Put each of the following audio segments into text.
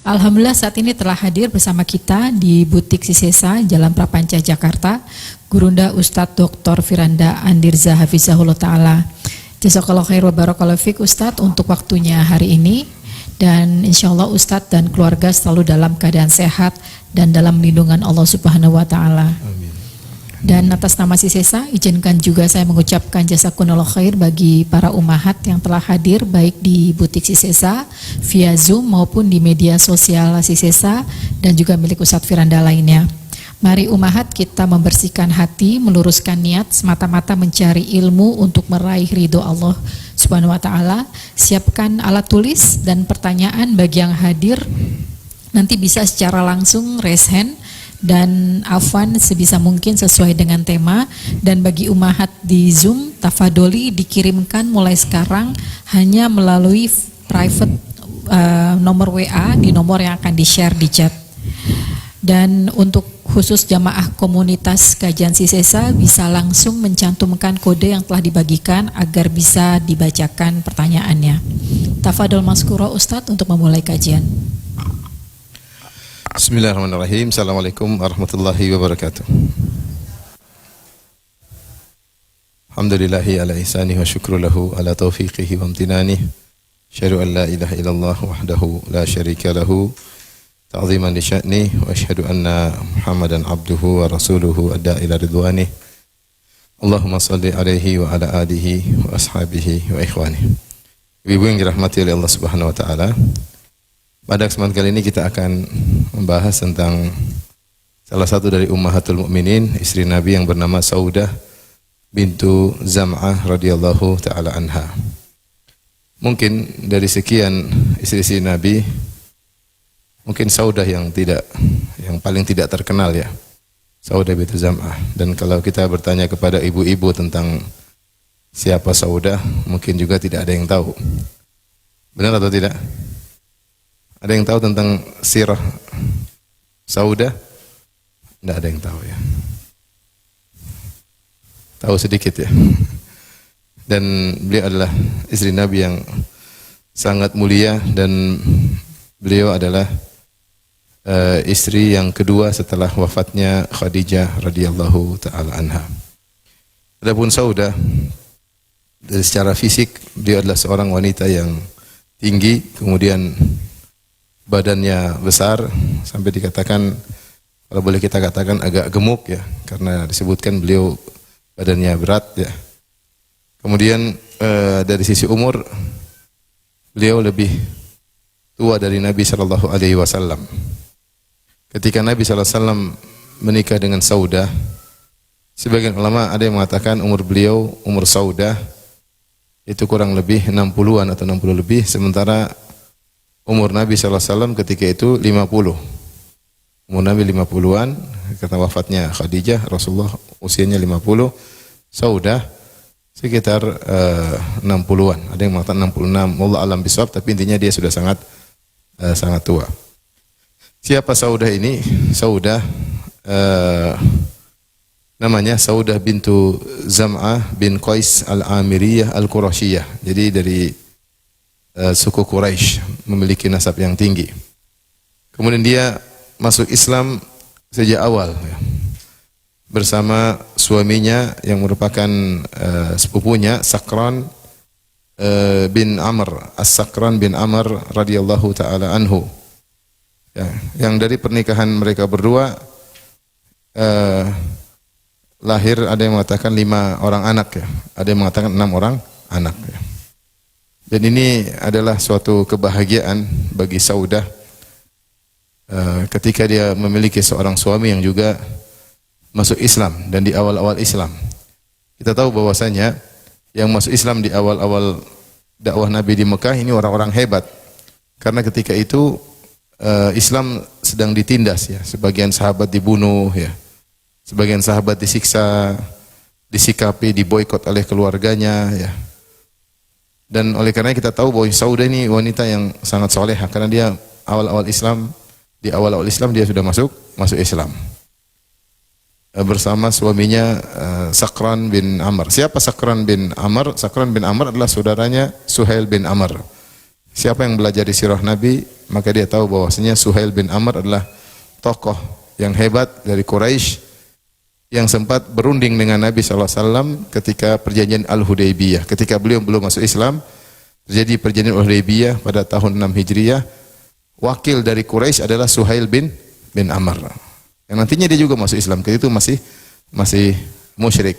Alhamdulillah saat ini telah hadir bersama kita di Butik Sisesa, Jalan Prapanca, Jakarta, Gurunda Ustadz Dr. Firanda Andirza Hafizahullah Ta'ala. Jazakallahu khair wa barakallahu fiik Ustadz untuk waktunya hari ini. Dan insya Allah Ustadz dan keluarga selalu dalam keadaan sehat dan dalam lindungan Allah Subhanahu wa Ta'ala. Dan atas nama Sisesa, izinkan juga saya mengucapkan jazakumullah khair bagi para umahat yang telah hadir baik di Butik Sisesa, via Zoom maupun di media sosial Sisesa dan juga milik Ustadz Firanda lainnya. Mari umahat kita membersihkan hati, meluruskan niat semata-mata mencari ilmu untuk meraih ridho Allah Subhanahu wa Ta'ala. Siapkan alat tulis dan pertanyaan bagi yang hadir, nanti bisa secara langsung raise hand dan afwan sebisa mungkin sesuai dengan tema. Dan bagi umahat di Zoom, tafadoli dikirimkan mulai sekarang hanya melalui private nomor WA di nomor yang akan di-share di chat. Dan untuk khusus jamaah komunitas kajian Sisesa bisa langsung mencantumkan kode yang telah dibagikan agar bisa dibacakan pertanyaannya. Tafadol maskuro Ustadz untuk memulai kajian. Bismillahirrahmanirrahim. Assalamualaikum warahmatullahi wabarakatuh. Alhamdulillahi ala ihsanihi wa syukru lahu ala taufiqihi wa amtinanihi. Asyhadu an la ilaha illallah wahdahu la syarika lahu ta'ziman li sya'ni wa asyhadu anna Muhammadan abduhu wa rasuluhu adda ila ridwanihi. Allahumma salli alaihi wa ala alihi wa ashabihi wa ikhwanihi. Ibu yang dirahmati oleh Allah Subhanahu wa taala, pada kesempatan kali ini kita akan membahas tentang salah satu dari ummahatul mukminin, istri Nabi yang bernama Saudah bintu Zam'ah radhiyallahu taala anha. Mungkin dari sekian istri-istri Nabi, mungkin Saudah yang paling tidak terkenal ya. Saudah bintu Zam'ah. Dan kalau kita bertanya kepada ibu-ibu tentang siapa Saudah, mungkin juga tidak ada yang tahu. Benar atau tidak? Ada yang tahu tentang sirah Saudah? Tidak ada yang tahu ya. Tahu sedikit ya. Dan beliau adalah istri Nabi yang sangat mulia dan beliau adalah istri yang kedua setelah wafatnya Khadijah radhiyallahu taala anha. Adapun Saudah, dari secara fisik beliau adalah seorang wanita yang tinggi, kemudian badannya besar sampai dikatakan, kalau boleh kita katakan agak gemuk ya, karena disebutkan beliau badannya berat ya. Kemudian dari sisi umur beliau lebih tua dari Nabi sallallahu alaihi wasallam. Ketika Nabi sallallahu alaihi wasallam menikah dengan Saudah, sebagian ulama ada yang mengatakan umur beliau, umur Saudah itu kurang lebih 60-an atau 60 lebih, sementara umur Nabi SAW ketika itu 50. Umur Nabi 50-an, kata wafatnya Khadijah, Rasulullah usianya 50, Saudah sekitar 60-an. Ada yang mengatakan 66, Allah alam bisawab, tapi intinya dia sudah sangat tua. Siapa Saudah ini? Saudah namanya Saudah bintu Zam'ah bin Qais al-Amiriyah al-Qurashiyah. Jadi dari suku Quraisy, memiliki nasab yang tinggi. Kemudian dia masuk Islam sejak awal ya, bersama suaminya yang merupakan sepupunya Sakran bin Amr, As-Sakran bin Amr radhiyallahu taala anhu. Ya, yang dari pernikahan mereka berdua lahir, ada yang mengatakan 5 orang anak ya, ada yang mengatakan 6 orang anak ya. Dan ini adalah suatu kebahagiaan bagi Saudah ketika dia memiliki seorang suami yang juga masuk Islam dan di awal-awal Islam. Kita tahu bahwasanya yang masuk Islam di awal-awal dakwah Nabi di Mekah ini orang-orang hebat. Karena ketika itu Islam sedang ditindas ya, sebagian sahabat dibunuh ya. Sebagian sahabat disiksa, disikapi, diboikot oleh keluarganya ya. Dan oleh karena kita tahu bahwa Saudah ini wanita yang sangat soleha, karena dia di awal-awal Islam dia sudah masuk Islam bersama suaminya Sakran bin Amr. Siapa Sakran bin Amr? Sakran bin Amr adalah saudaranya Suhail bin Amr. Siapa yang belajar di sirah Nabi, maka dia tahu bahwasanya Suhail bin Amr adalah tokoh yang hebat dari Quraisy yang sempat berunding dengan Nabi SAW ketika perjanjian Al-Hudaybiyah. Ketika beliau belum masuk Islam, terjadi perjanjian Al-Hudaybiyah pada tahun 6 Hijriah. Wakil dari Quraisy adalah Suhail bin Amr. Yang nantinya dia juga masuk Islam. Ketika itu masih musyrik.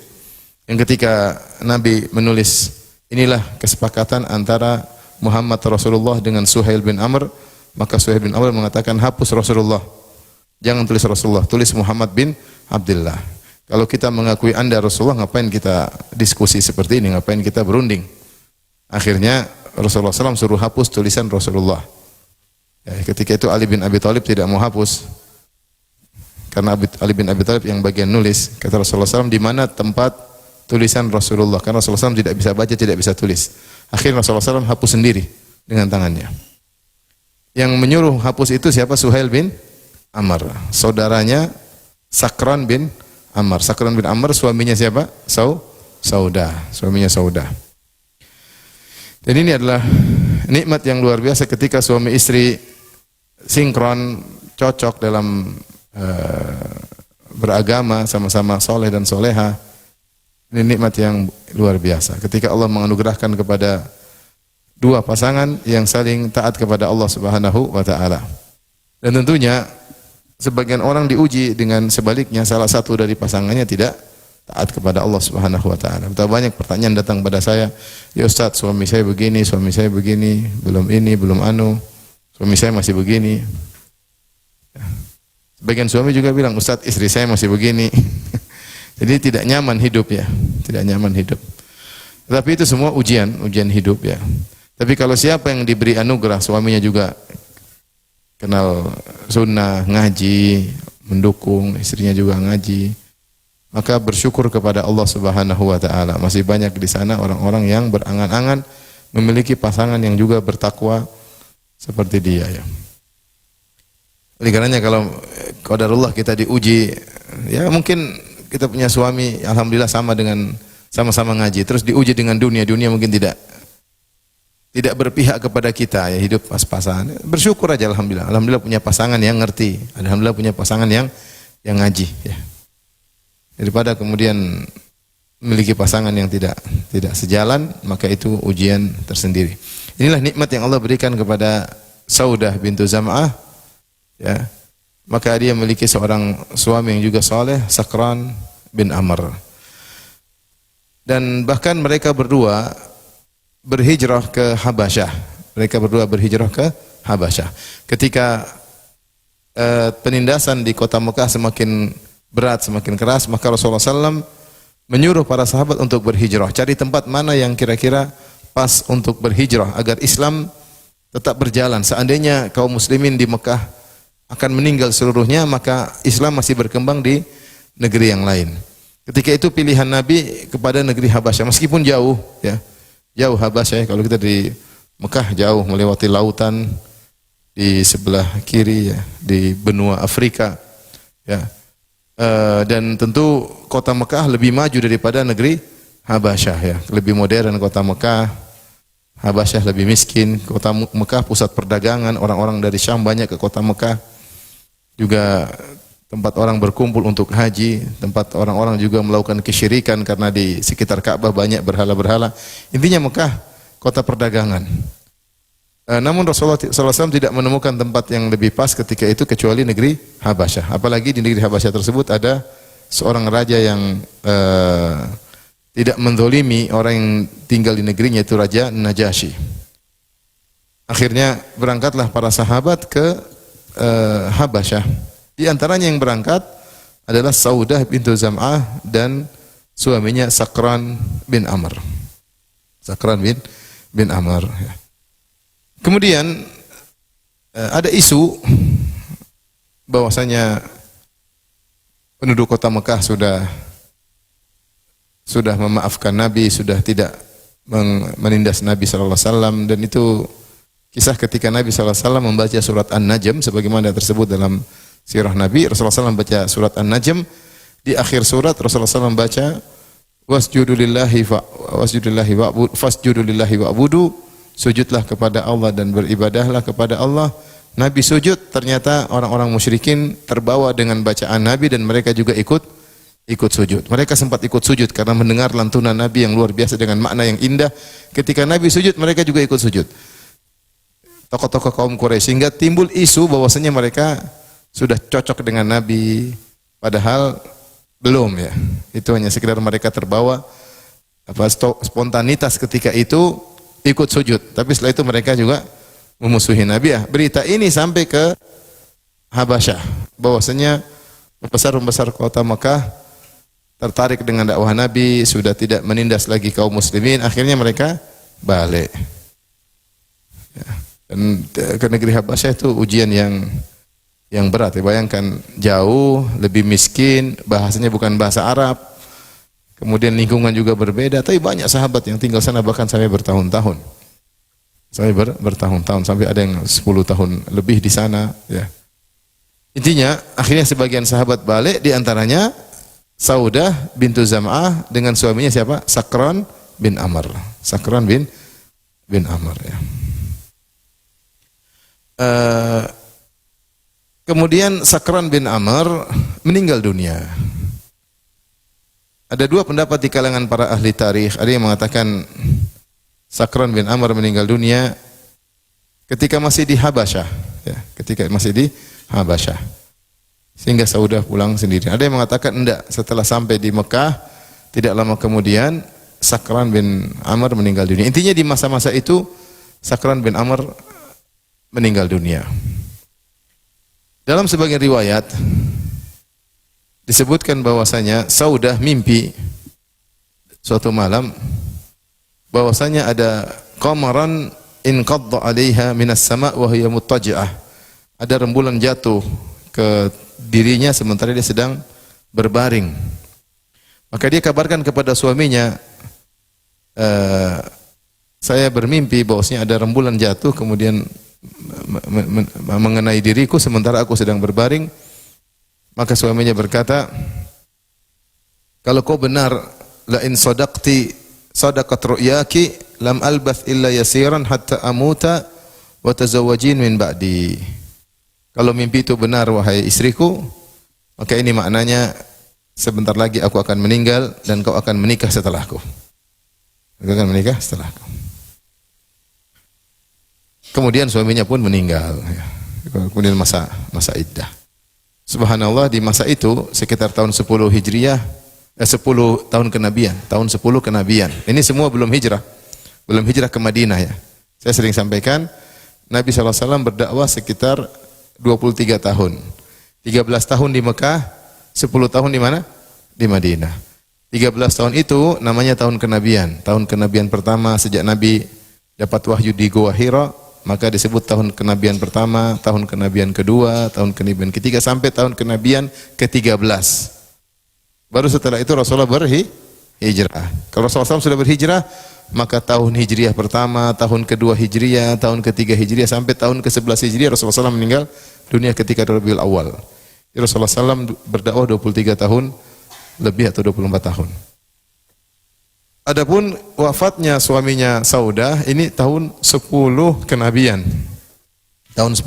Yang ketika Nabi menulis, inilah kesepakatan antara Muhammad Rasulullah dengan Suhail bin Amr, maka Suhail bin Amr mengatakan, hapus Rasulullah. Jangan tulis Rasulullah, tulis Muhammad bin Abdullah. Kalau kita mengakui Anda Rasulullah, ngapain kita diskusi seperti ini? Ngapain kita berunding? Akhirnya Rasulullah SAW suruh hapus tulisan Rasulullah. Ya, ketika itu Ali bin Abi Thalib tidak mau hapus. Karena Ali bin Abi Thalib yang bagian nulis. Kata Rasulullah SAW, di mana tempat tulisan Rasulullah? Karena Rasulullah SAW tidak bisa baca, tidak bisa tulis. Akhirnya Rasulullah SAW hapus sendiri dengan tangannya. Yang menyuruh hapus itu siapa? Suhail bin Amr. Saudaranya Sakran bin Amr. Sakran bin Amr suaminya siapa? Saudah. Suaminya Saudah. Dan ini adalah nikmat yang luar biasa ketika suami istri sinkron, cocok dalam beragama, sama-sama soleh dan soleha. Ini nikmat yang luar biasa. Ketika Allah menganugerahkan kepada dua pasangan yang saling taat kepada Allah Subhanahu wa taala. Dan tentunya sebagian orang diuji dengan sebaliknya, salah satu dari pasangannya tidak taat kepada Allah Subhanahu wa taala. Betapa banyak pertanyaan datang pada saya, "Ya Ustaz, suami saya begini, belum ini, belum anu, suami saya masih begini." Sebagian suami juga bilang, "Ustaz, istri saya masih begini." Jadi tidak nyaman hidup ya, tidak nyaman hidup. Tapi itu semua ujian hidup ya. Tapi kalau siapa yang diberi anugerah suaminya juga kenal sunnah, ngaji, mendukung istrinya juga ngaji, maka bersyukur kepada Allah Subhanahu wa taala. Masih banyak di sana orang-orang yang berangan-angan memiliki pasangan yang juga bertakwa seperti dia ya. Oleh karenanya kalau qadarullah kita diuji, ya mungkin kita punya suami alhamdulillah sama-sama ngaji, terus diuji dengan dunia mungkin tidak berpihak kepada kita ya, hidup pas-pasan. Bersyukur aja alhamdulillah. Alhamdulillah punya pasangan yang ngerti. Alhamdulillah punya pasangan yang ngaji ya. Daripada kemudian memiliki pasangan yang tidak sejalan, maka itu ujian tersendiri. Inilah nikmat yang Allah berikan kepada Saudah bintu Zam'ah ya. Maka dia memiliki seorang suami yang juga saleh, Sakran bin Amr. Dan bahkan mereka berdua berhijrah ke Habasyah. Mereka berdua berhijrah ke Habasyah. Ketika penindasan di kota Mekah semakin berat, semakin keras, maka Rasulullah SAW menyuruh para sahabat untuk berhijrah. Cari tempat mana yang kira-kira pas untuk berhijrah agar Islam tetap berjalan. Seandainya kaum muslimin di Mekah akan meninggal seluruhnya, maka Islam masih berkembang di negeri yang lain. Ketika itu pilihan Nabi kepada negeri Habasyah, meskipun jauh ya. Jauh Habasyah, kalau kita di Mekah jauh, melewati lautan di sebelah kiri ya, di benua Afrika ya. Dan tentu kota Mekah lebih maju daripada negeri Habasyah ya, lebih modern kota Mekah. Habasyah lebih miskin. Kota Mekah pusat perdagangan, orang-orang dari Syam banyak ke kota Mekah. Juga tempat orang berkumpul untuk haji, tempat orang-orang juga melakukan kesyirikan karena di sekitar Ka'bah banyak berhala-berhala. Intinya Mekah kota perdagangan. Namun Rasulullah SAW tidak menemukan tempat yang lebih pas ketika itu kecuali negeri Habasyah. Apalagi di negeri Habasyah tersebut ada seorang raja yang tidak menzalimi orang yang tinggal di negerinya, itu Raja Najasyi. Akhirnya berangkatlah para sahabat ke Habasyah. Di antaranya yang berangkat adalah Saudah bintu Zam'ah dan suaminya Sakran bin Amr. Sakran bin Amr. Kemudian ada isu bahwasanya penduduk kota Mekah sudah memaafkan Nabi, sudah tidak menindas Nabi sallallahu alaihi wasallam, dan itu kisah ketika Nabi sallallahu alaihi wasallam membaca surat An-Najm sebagaimana tersebut dalam sirah Nabi. Rasulullah SAW baca surat An-Najm, di akhir surat Rasulullah SAW baca wasjudu lillahi wa'budu sujudlah kepada Allah dan beribadahlah kepada Allah. Nabi sujud, ternyata orang-orang musyrikin terbawa dengan bacaan Nabi dan mereka juga ikut sujud. Mereka sempat ikut sujud karena mendengar lantunan Nabi yang luar biasa dengan makna yang indah. Ketika Nabi sujud, mereka juga ikut sujud. Tokoh-tokoh kaum Quraisy, sehingga timbul isu bahwasanya mereka sudah cocok dengan Nabi, padahal belum ya. Itu hanya sekedar mereka terbawa spontanitas ketika itu ikut sujud. Tapi setelah itu mereka juga memusuhi Nabi ya. Berita ini sampai ke Habasyah bahwasanya pembesar-pembesar kota Mekah tertarik dengan dakwah Nabi, sudah tidak menindas lagi kaum muslimin, akhirnya mereka balik. Ya. Dan ke negeri Habasyah itu ujian yang berat ya. Bayangkan jauh, lebih miskin, bahasanya bukan bahasa Arab. Kemudian lingkungan juga berbeda, tapi banyak sahabat yang tinggal sana bahkan sampai bertahun-tahun. Sampai bertahun-tahun, sampai ada yang 10 tahun lebih di sana ya. Intinya akhirnya sebagian sahabat balik, di antaranya Saudah bintu Zam'ah dengan suaminya siapa? Sakran bin Amr. Sakran bin Amr ya. Kemudian Sakran bin Amr meninggal dunia. Ada dua pendapat di kalangan para ahli tarikh. Ada yang mengatakan Sakran bin Amr meninggal dunia ketika masih di Habasyah, ya, ketika masih di Habasyah, sehingga Saudah pulang sendiri. Ada yang mengatakan enggak, setelah sampai di Mekah tidak lama kemudian Sakran bin Amr meninggal dunia. Intinya di masa-masa itu Sakran bin Amr meninggal dunia. Dalam sebagian riwayat disebutkan bahwasanya Saudah mimpi suatu malam bahwasanya ada qamaran inqadda 'alaiha minas sama' wa hiya muttaji'ah. Ada rembulan jatuh ke dirinya sementara dia sedang berbaring. Maka dia kabarkan kepada suaminya, saya bermimpi bahwasanya ada rembulan jatuh kemudian mengenai diriku sementara aku sedang berbaring. Maka suaminya berkata, kalau kau benar, la in sadaqti sadaqat ru'yaki lam albath illa yasiran hatta amuta wa tazawwajin min ba'di. Kalau mimpi itu benar wahai istriku, maka ini maknanya sebentar lagi aku akan meninggal dan kau akan menikah setelahku. Kau akan menikah setelahku. Kemudian suaminya pun meninggal. Kemudian masa iddah. Subhanallah, di masa itu sekitar tahun 10 Hijriah, 10 tahun kenabian, tahun 10 kenabian. Ini semua belum hijrah ke Madinah ya. Saya sering sampaikan, Nabi SAW berdakwah sekitar 23 tahun. 13 tahun di Mekah, 10 tahun di mana? Di Madinah. 13 tahun itu namanya tahun kenabian. Tahun kenabian pertama sejak Nabi dapat wahyu di Gua Hira, maka disebut tahun kenabian pertama, tahun kenabian kedua, tahun kenabian ketiga, sampai tahun kenabian ke-13. Baru setelah itu Rasulullah berhijrah. Kalau Rasulullah SAW sudah berhijrah, maka tahun Hijriah pertama, tahun kedua Hijriah, tahun ketiga Hijriah, sampai tahun ke-11 Hijriah Rasulullah SAW meninggal dunia ketika Rabiul Awal. Rasulullah SAW berdakwah 23 tahun lebih atau 24 tahun. Adapun wafatnya suaminya Saudah ini tahun 10 kenabian. Tahun 10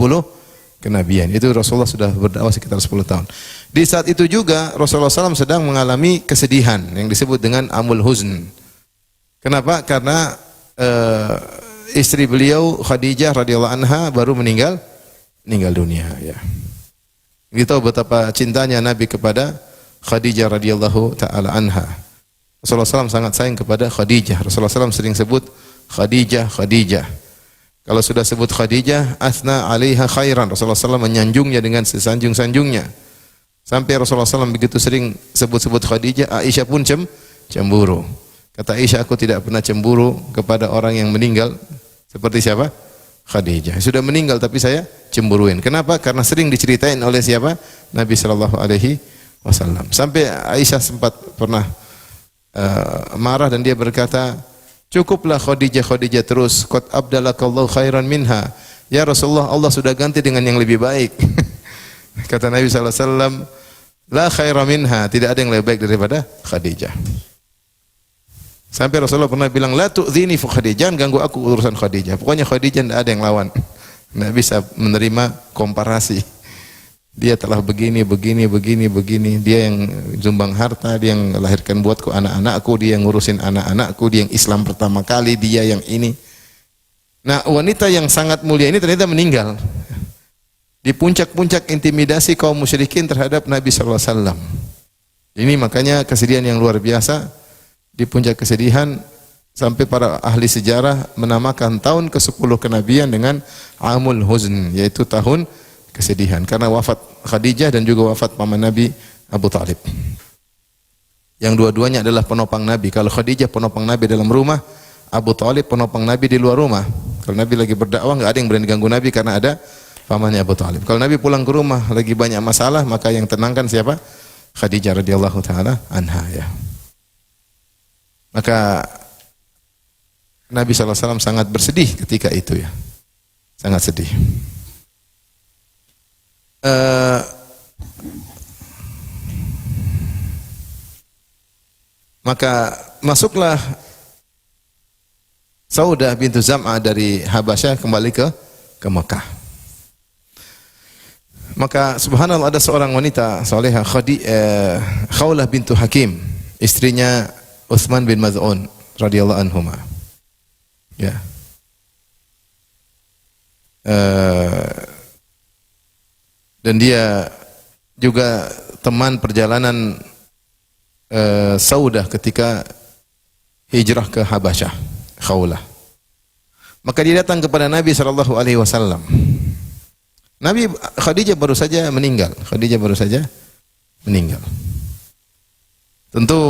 kenabian. Itu Rasulullah sudah berdakwah sekitar 10 tahun. Di saat itu juga Rasulullah SAW sedang mengalami kesedihan yang disebut dengan amul huzn. Kenapa? Karena istri beliau Khadijah radhiyallahu anha baru meninggal dunia ya. Kita tahu betapa cintanya Nabi kepada Khadijah radhiyallahu taala anha. Rasulullah SAW sangat sayang kepada Khadijah. Rasulullah SAW sering sebut Khadijah. Kalau sudah sebut Khadijah, asna alaiha khairan. Rasulullah SAW menyanjungnya dengan sesanjung-sanjungnya. Sampai Rasulullah SAW begitu sering sebut-sebut Khadijah, Aisyah pun cemburu. Kata Aisyah, aku tidak pernah cemburu kepada orang yang meninggal. Seperti siapa? Khadijah. Sudah meninggal tapi saya cemburuin. Kenapa? Karena sering diceritain oleh siapa? Nabi SAW. Sampai Aisyah sempat pernah marah dan dia berkata, cukuplah Khadijah terus, qad abdalakallahu khairan minha. Ya Rasulullah, Allah sudah ganti dengan yang lebih baik. Kata Nabi SAW, la khaira minha, tidak ada yang lebih baik daripada Khadijah. Sampai Rasulullah pernah bilang, la tu'dhini fi Khadijah, jangan ganggu aku urusan Khadijah. Pokoknya Khadijah tidak ada yang lawan. Tidak bisa menerima komparasi. Dia telah begini. Dia yang sumbang harta, dia yang lahirkan buatku anak-anakku, dia yang ngurusin anak-anakku, dia yang Islam pertama kali, dia yang ini. Nah, wanita yang sangat mulia ini ternyata meninggal di puncak-puncak intimidasi kaum musyrikin terhadap Nabi sallallahu alaihi wasallam. Ini makanya kesedihan yang luar biasa. Di puncak kesedihan sampai para ahli sejarah menamakan tahun ke-10 kenabian dengan Amul Huzn, yaitu tahun kesedihan karena wafat Khadijah dan juga wafat paman Nabi Abu Talib. Yang dua-duanya adalah penopang Nabi. Kalau Khadijah penopang Nabi dalam rumah, Abu Talib penopang Nabi di luar rumah. Kalau Nabi lagi berdakwah enggak ada yang berani ganggu Nabi karena ada pamannya Abu Talib. Kalau Nabi pulang ke rumah lagi banyak masalah, maka yang tenangkan siapa? Khadijah radhiyallahu taala anha ya. Maka Nabi SAW sangat bersedih ketika itu ya. Sangat sedih. Maka masuklah Saudah bintu Zam'ah dari Habasyah kembali ke Mekah. Maka subhanallah ada seorang wanita salehah Khawlah bintu Hakim, istrinya Utsman bin Maz'un radhiyallahu anhuma. Ya. Dan dia juga teman perjalanan Saudah ketika hijrah ke Habasyah, Khawlah. Maka dia datang kepada Nabi sallallahu alaihi wasallam. Nabi Khadijah baru saja meninggal. Tentu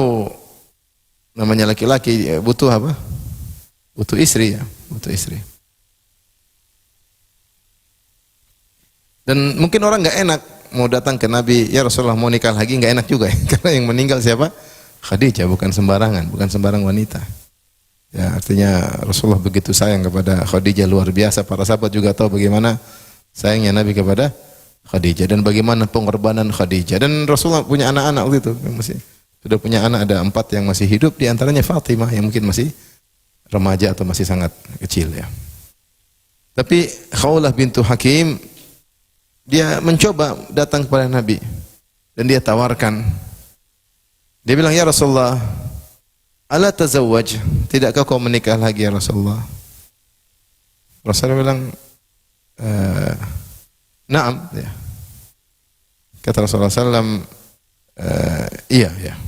namanya laki-laki butuh apa? Butuh istri ya, butuh istri. Dan mungkin orang nggak enak mau datang ke Nabi, ya Rasulullah mau nikah lagi, nggak enak juga ya. Karena yang meninggal siapa? Khadijah, bukan sembarangan, bukan sembarang wanita. Ya, artinya Rasulullah begitu sayang kepada Khadijah luar biasa. Para sahabat juga tahu bagaimana sayangnya Nabi kepada Khadijah dan bagaimana pengorbanan Khadijah. Dan Rasulullah punya anak-anak waktu itu, masih sudah punya anak, ada 4 yang masih hidup, di antaranya Fatimah yang mungkin masih remaja atau masih sangat kecil ya. Tapi Khawlah bintu Hakim dia mencoba datang kepada Nabi dan dia tawarkan. Dia bilang, "Ya Rasulullah, ala tazawwaj? Tidakkah kau menikah lagi ya Rasulullah?" Rasulullah bilang, "Na'am." Ya. Kata Rasulullah sallallahu iya, ya.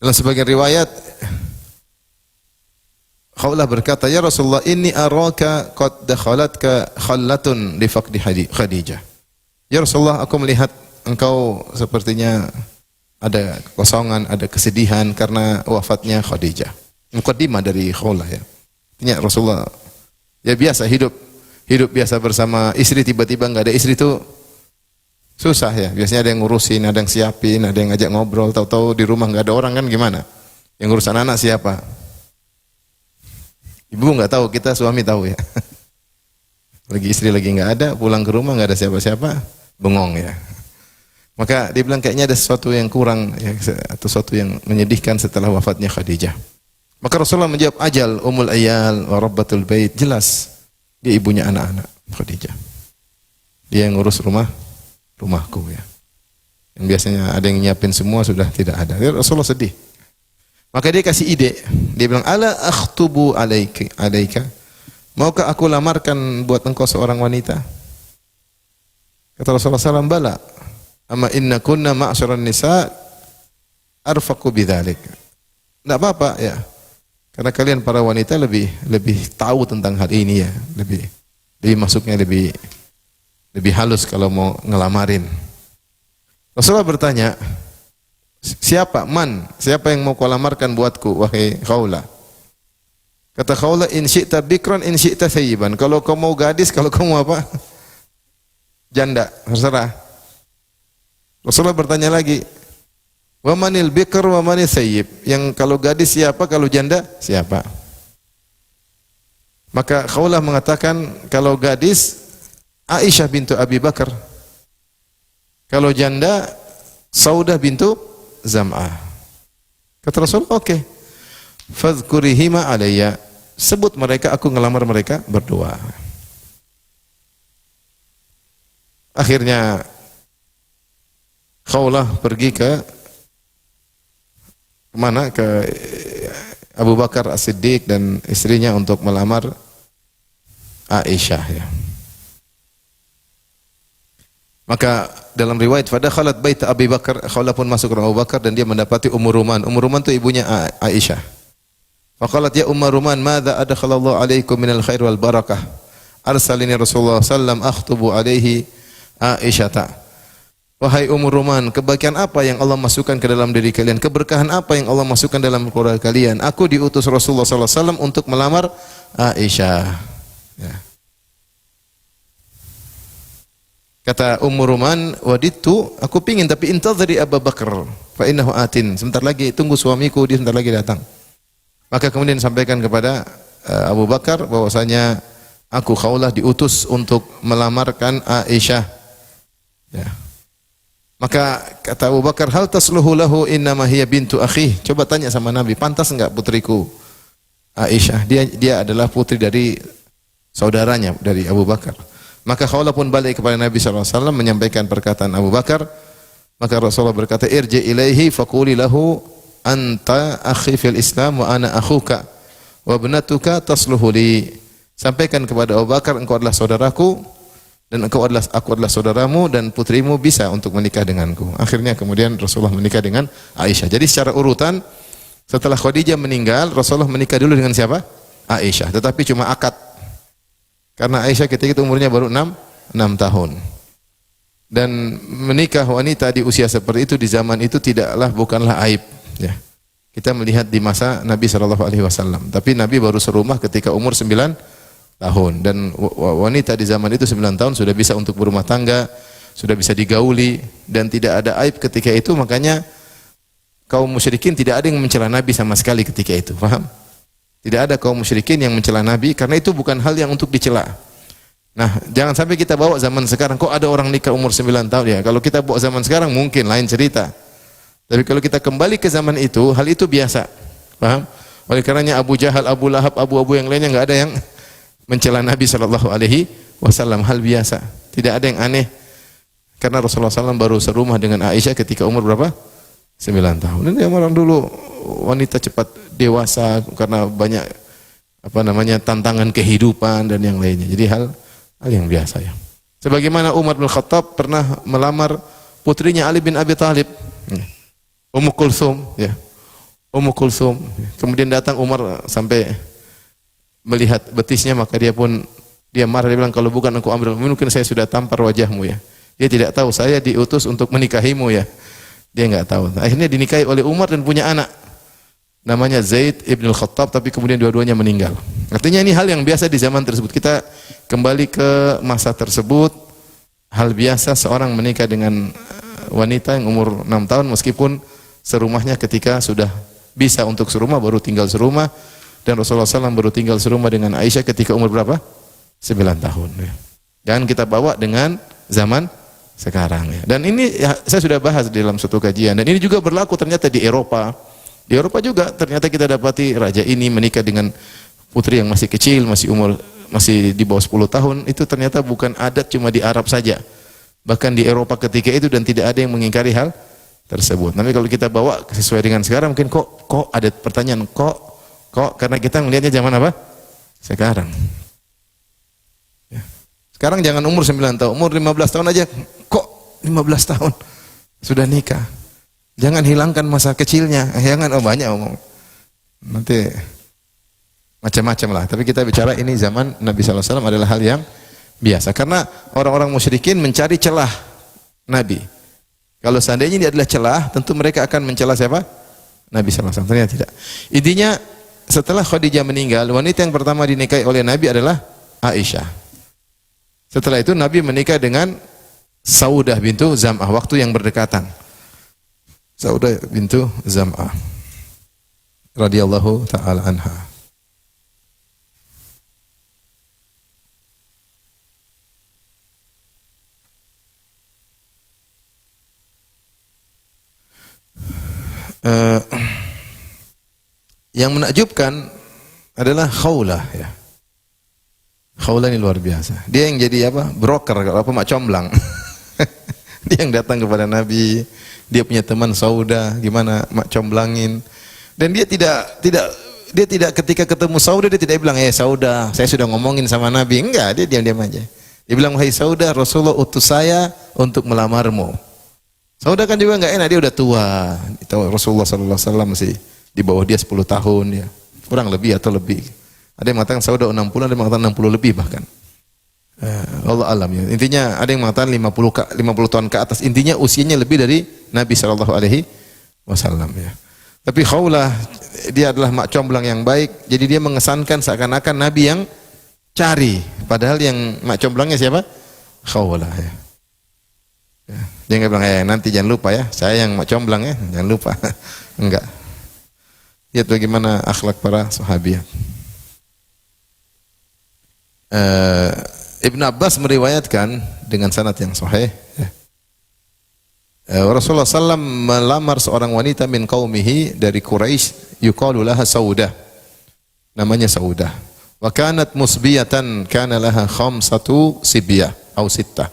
Dalam sebagian riwayat Khawlah berkata, "Ya Rasulullah, inni araka qad dakhalatka khallatun li faqdi Khadijah." Ya Rasulullah, aku melihat engkau sepertinya ada kekosongan, ada kesedihan karena wafatnya Khadijah. Mukaddimah dari Khawlah ya. Artinya Rasulullah ya biasa hidup biasa bersama istri, tiba-tiba enggak ada istri itu susah ya. Biasanya ada yang ngurusin, ada yang siapin, ada yang ngajak ngobrol, tahu-tahu di rumah enggak ada orang kan gimana? Yang ngurus anak siapa? Ibu enggak tahu, kita suami tahu ya. Lagi istri lagi enggak ada, pulang ke rumah enggak ada siapa-siapa, bengong ya. Maka dia bilang kayaknya ada sesuatu yang kurang ya, atau sesuatu yang menyedihkan setelah wafatnya Khadijah. Maka Rasulullah menjawab, "Ajal umul ayal wa rabbatul bait." Jelas dia ibunya anak-anak Khadijah. Dia yang ngurus rumahku ya. Yang biasanya ada yang nyiapin semua sudah tidak ada. Rasulullah sedih. Maka dia kasih ide. Dia bilang, "Ala akhtubu alaika? Maukah aku lamarkan buat engkau seorang wanita?" Kata Rasulullah SAW, "Bala. Amma inna kunna ma'asyaran nisa arfaqu bidzalik." Enggak apa-apa ya. Karena kalian para wanita lebih tahu tentang hal ini ya, lebih masuknya lebih halus kalau mau ngelamarin. Rasulullah bertanya, "Siapa yang mau kau lamarkan buatku wahai Khawlah?" Kata Khawlah, "In syi'ta bikran in syi'ta thayyiban." Kalau kau mau gadis, kalau kau mau apa? Janda, terserah. Rasulullah bertanya lagi, "Wa manil bikr wa manil thayyib?" Yang kalau gadis siapa, kalau janda siapa? Maka Khawlah mengatakan, kalau gadis Aisyah bintu Abi Bakar. Kalau janda, Saudah bintu Zam'ah. Kata Rasul, oke. Fadhkurihima alayya. Sebut mereka, aku ngelamar mereka berdua. Akhirnya Khawlah pergi ke mana? Ke Abu Bakar As-Siddiq dan istrinya untuk melamar Aisyah, ya. Maka dalam riwayat fadakhalat bait Abi Bakar, Khawlah pun masuk ke rumah Abu Bakar dan dia mendapati Ummu Ruman. Ummu Ruman itu ibunya Aisyah. Faqalat ya Ummu Ruman, madza adkhalallahu alaikum minal khair wal barakah? Arsalini Rasulullah sallam akhtubu alaihi Aisyata. Wahai Ummu Ruman, kebaikan apa yang Allah masukkan ke dalam diri kalian? Keberkahan apa yang Allah masukkan dalam keluarga kalian? Aku diutus Rasulullah sallallahu alaihi wasallam untuk melamar Aisyah. Ya. Kata Ummu Ruman, waditu, aku pingin tapi intadhari Abu Bakar fa innahu atin. Sebentar lagi tunggu suamiku, dia sebentar lagi datang. Maka kemudian sampaikan kepada Abu Bakar bahwasanya aku Khawlah diutus untuk melamarkan Aisyah. Ya. Maka kata Abu Bakar, hal tasluhu lahu innama hiya bintu akhi. Coba tanya sama Nabi, pantas enggak putriku Aisyah? Dia adalah putri dari saudaranya, dari Abu Bakar. Maka Khawlah pun balik kepada Nabi SAW menyampaikan perkataan Abu Bakar. Maka Rasulullah berkata, irji ilaihi faquli lahu anta akhi fil Islam wa ana akhuka wa ibnatuka tasluhu li. Sampaikan kepada Abu Bakar, engkau adalah saudaraku dan aku adalah saudaramu dan putrimu bisa untuk menikah denganku. Akhirnya kemudian Rasulullah menikah dengan Aisyah. Jadi secara urutan setelah Khadijah meninggal, Rasulullah menikah dulu dengan siapa? Aisyah. Tetapi cuma akad. Karena Aisyah ketika itu umurnya baru 6 tahun. Dan menikah wanita di usia seperti itu di zaman itu bukanlah aib, ya. Kita melihat di masa Nabi SAW. Tapi Nabi baru serumah ketika umur 9 tahun dan wanita di zaman itu 9 tahun sudah bisa untuk berumah tangga, sudah bisa digauli dan tidak ada aib ketika itu. Makanya kaum musyrikin tidak ada yang mencela Nabi sama sekali ketika itu, paham? Tidak ada kaum musyrikin yang mencela Nabi karena itu bukan hal yang untuk dicela. Nah, jangan sampai kita bawa zaman sekarang, kok ada orang nikah umur 9 tahun ya. Kalau kita bawa zaman sekarang mungkin lain cerita. Tapi kalau kita kembali ke zaman itu, hal itu biasa. Paham? Oleh karenanya Abu Jahal, Abu Lahab, abu-abu yang lainnya enggak ada yang mencela Nabi SAW. Hal biasa. Tidak ada yang aneh. Karena Rasulullah SAW baru serumah dengan Aisyah ketika umur berapa? 9 tahun. Dan orang dulu wanita cepat dewasa karena banyak tantangan kehidupan dan yang lainnya. Jadi hal yang biasa, ya. Sebagaimana Umar bin Khattab pernah melamar putrinya Ali bin Abi Thalib, Ummu Kulsum, ya. Ummu Kulsum. Kemudian datang Umar sampai melihat betisnya, maka dia marah, dia bilang, kalau bukan engkau ambil, mungkin saya sudah tampar wajahmu, ya. Dia tidak tahu saya diutus untuk menikahimu, ya. Dia enggak tahu. Akhirnya dinikahi oleh Umar dan punya anak. Namanya Zaid ibn al-Khattab, tapi kemudian dua-duanya meninggal. Artinya ini hal yang biasa di zaman tersebut. Kita kembali ke masa tersebut, hal biasa seorang menikah dengan wanita yang umur 6 tahun meskipun serumahnya ketika sudah bisa untuk serumah, baru tinggal serumah. Dan Rasulullah SAW baru tinggal serumah dengan Aisyah ketika umur berapa? 9 tahun. Jangan kita bawa dengan zaman sekarang, ya. Dan ini saya sudah bahas di dalam suatu kajian. Dan ini juga berlaku ternyata di Eropa. Di Eropa juga ternyata kita dapati raja ini menikah dengan putri yang masih kecil, masih di bawah 10 tahun. Itu ternyata bukan adat cuma di Arab saja. Bahkan di Eropa ketika itu, dan tidak ada yang mengingkari hal tersebut. Tapi kalau kita bawa sesuai dengan sekarang, mungkin kok ada pertanyaan, kok karena kita melihatnya zaman apa? Sekarang. Ya. Sekarang jangan umur 9 tahun, umur 15 tahun aja, kok 15 tahun sudah nikah. Jangan hilangkan masa kecilnya. Jangan, banyak omong. Nanti macam-macam lah. Tapi kita bicara ini zaman Nabi SAW adalah hal yang biasa. Karena orang-orang musyrikin mencari celah Nabi. Kalau seandainya ini adalah celah, tentu mereka akan mencela siapa? Nabi SAW. Ternyata tidak. Intinya setelah Khadijah meninggal, wanita yang pertama dinikahi oleh Nabi adalah Aisyah. Setelah itu Nabi menikah dengan Saudah bintu Zam'ah, waktu yang berdekatan. Saudah bintu Zam'ah radhiyallahu taala anha. Yang menakjubkan adalah Khawlah ya. Khawlah ini luar biasa. Dia yang jadi apa? Broker, apa mak comblang. Dia yang datang kepada Nabi, dia punya teman Saudah, gimana mak comblangin. Dan dia tidak ketika ketemu Saudah dia tidak bilang, Saudah, saya sudah ngomongin sama Nabi." Enggak, dia diam-diam aja. Dia bilang, "Wahai Saudah, Rasulullah utus saya untuk melamarmu." Saudah kan juga enggak enak, dia udah tua. Rasulullah sallallahu alaihi wasallam masih di bawah dia 10 tahun ya. Kurang lebih atau lebih. Ada yang mengatakan Saudah 60, ada yang mengatakan 60 lebih bahkan. Allah alam ya. Intinya ada yang mengatakan 50 tahun ke atas. Intinya usianya lebih dari Nabi sallallahu alaihi wasallam ya. Tapi Khawlah dia adalah mak comblang yang baik. Jadi dia mengesankan seakan-akan Nabi yang cari, padahal yang mak comblangnya siapa? Khawlah ya. Dia enggak bilang, nanti jangan lupa ya, saya yang mak comblang ya, jangan lupa. Enggak. Lihat bagaimana akhlak para sahabiat. Ibn Abbas meriwayatkan dengan sanad yang sahih ya. Rasulullah SAW melamar seorang wanita min qaumihi dari Quraisy, yuqalu laha Saudah, namanya Saudah. Wa kanat musbiyatan, kana laha khamsatu sibyah atau sittah.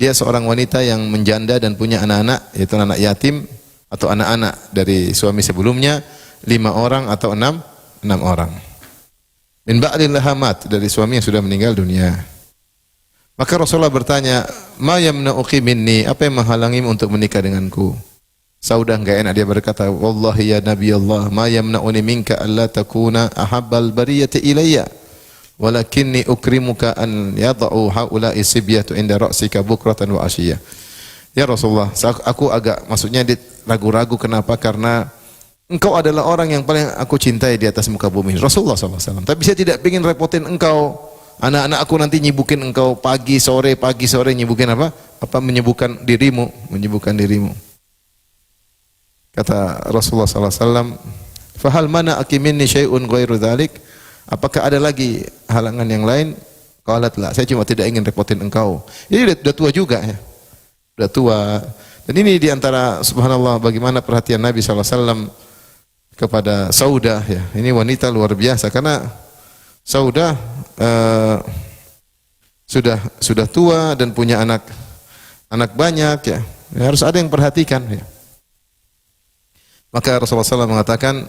Dia seorang wanita yang menjanda dan punya anak-anak, yaitu anak yatim atau anak-anak dari suami sebelumnya, 5 orang atau 6 orang. Min ba'dil lahamat, dari suami yang sudah meninggal dunia. Maka Rasulullah bertanya, "Ma yamna'uki minni?" Apa yang menghalangimu untuk menikah denganku? Saudah enggak enak, dia berkata, "Wallahi ya Nabi Allah, ma yamna'uni minka alla takuna ahabbal bariyati ilayya, walakinni ukrimuka an yada'u haula'i sibyatu inda ra'sika bukratan wa asyiyah." Ya Rasulullah, aku agak, maksudnya ragu-ragu kenapa? Karena engkau adalah orang yang paling aku cintai di atas muka bumi, Rasulullah SAW. Tapi saya tidak ingin repotin engkau. Anak-anak aku nanti nyibukin engkau pagi sore nyibukin apa? Menyibukkan dirimu. Kata Rasulullah SAW, "Fahal mana akiminni syai'un ghairu dzalik?" Apakah ada lagi halangan yang lain? Qalat la, saya cuma tidak ingin repotin engkau. Jadi udah tua juga ya. Udah tua. Dan ini diantara subhanallah bagaimana perhatian Nabi SAW kepada Saudah ya. Ini wanita luar biasa karena Saudah sudah tua dan punya anak banyak ya. Harus ada yang perhatikan ya. Maka Rasulullah SAW mengatakan,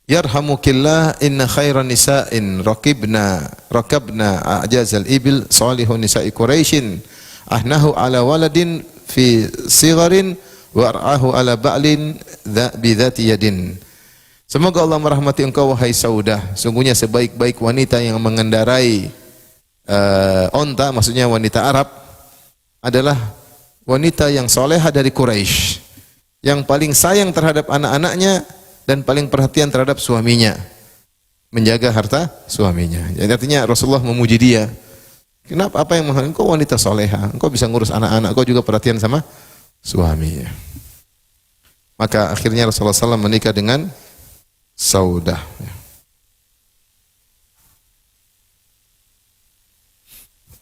"Yarhamukillah, inna khairan nisa'in rakabna a'jazal ibil salihun nisa'i Quraisyin ahnahu ala waladin fi sigharin wa ar'ahu ala ba'lin bi dzati yadin." Semoga Allah merahmati engkau wahai Saudah. Sungguhnya sebaik-baik wanita yang mengendarai onta, maksudnya wanita Arab, adalah wanita yang soleha dari Quraisy, yang paling sayang terhadap anak-anaknya dan paling perhatian terhadap suaminya, menjaga harta suaminya. Jadi artinya Rasulullah memuji dia. Kenapa? Apa yang menghalangi? Engkau wanita soleha, engkau bisa ngurus anak-anak, engkau juga perhatian sama suaminya. Maka akhirnya Rasulullah SAW menikah dengan Saudah.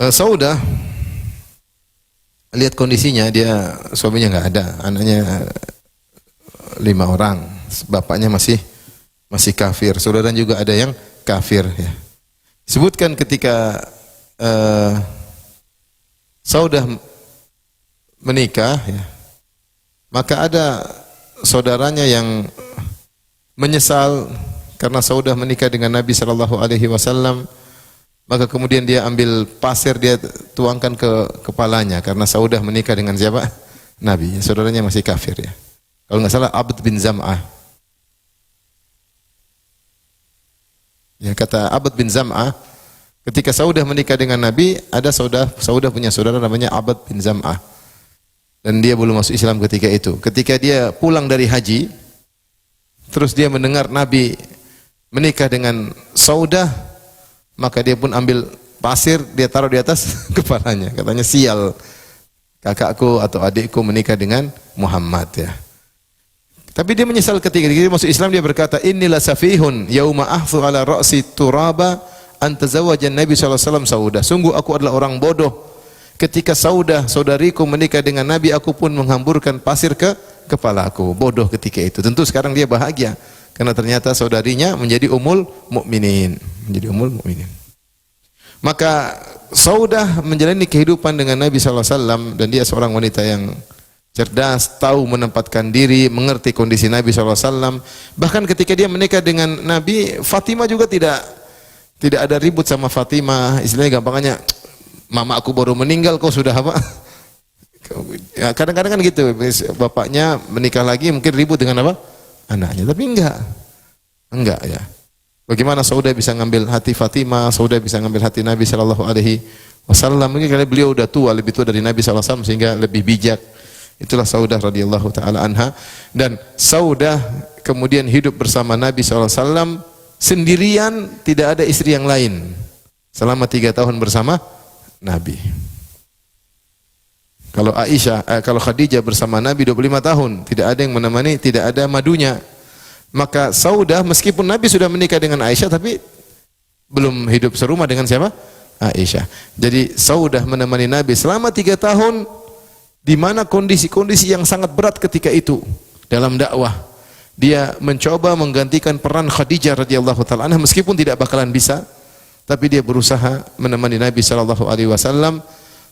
Saudah, lihat kondisinya, dia suaminya nggak ada, anaknya 5 orang, bapaknya masih kafir, saudaranya juga ada yang kafir. Ya. Sebutkan ketika Saudah menikah, ya, maka ada saudaranya yang menyesal karena Saudah menikah dengan Nabi sallallahu alaihi wasallam, maka kemudian dia ambil pasir, dia tuangkan ke kepalanya karena Saudah menikah dengan siapa? Nabi. Saudaranya masih kafir ya. Kalau enggak salah Abd bin Zam'ah. Ya, kata Abd bin Zam'ah, ketika Saudah menikah dengan Nabi, ada Saudah punya saudara namanya Abd bin Zam'ah. Dan dia belum masuk Islam ketika itu. Ketika dia pulang dari haji, terus dia mendengar Nabi menikah dengan Saudah, maka dia pun ambil pasir, dia taruh di atas kepalanya. Katanya, sial, kakakku atau adikku menikah dengan Muhammad ya. Tapi dia menyesal ketika dia masuk Islam, dia berkata, "Inilah safihun yauma ahfu ala ra'si turaba an tazawwaja Nabi sallallahu alaihi wasallam Saudah." Sungguh aku adalah orang bodoh. Ketika Saudah, saudariku menikah dengan Nabi, aku pun menghamburkan pasir ke kepala aku. Bodoh ketika itu. Tentu sekarang dia bahagia Karena ternyata saudarinya menjadi ummul mukminin, menjadi ummul mukminin. Maka Saudah menjalani kehidupan dengan Nabi SAW dan dia seorang wanita yang cerdas, tahu menempatkan diri, mengerti kondisi Nabi SAW. Bahkan ketika dia menikah dengan Nabi, Fatimah juga tidak ada ribut sama Fatimah. Istilahnya gampangnya, mama aku baru meninggal kau sudah apa? Ya, kadang-kadang kan gitu, bapaknya menikah lagi mungkin ribut dengan apa? Anaknya, tapi enggak ya. Bagaimana Saudah bisa ngambil hati Fatimah, Saudah bisa ngambil hati Nabi sallallahu alaihi wasallam. Mungkin karena beliau udah tua, lebih tua dari Nabi sallallahu alaihi wasallam sehingga lebih bijak. Itulah Saudah radhiyallahu taala anha. Dan Saudah kemudian hidup bersama Nabi sallallahu alaihi wasallam sendirian, tidak ada istri yang lain selama 3 tahun bersama Nabi. Kalau Khadijah bersama Nabi 25 tahun, tidak ada yang menemani, tidak ada madunya. Maka Saudah meskipun Nabi sudah menikah dengan Aisyah tapi belum hidup serumah dengan siapa? Aisyah. Jadi Saudah menemani Nabi selama 3 tahun di mana kondisi-kondisi yang sangat berat ketika itu dalam dakwah. Dia mencoba menggantikan peran Khadijah radhiyallahu taala anha meskipun tidak bakalan bisa, tapi dia berusaha menemani Nabi sallallahu alaihi wasallam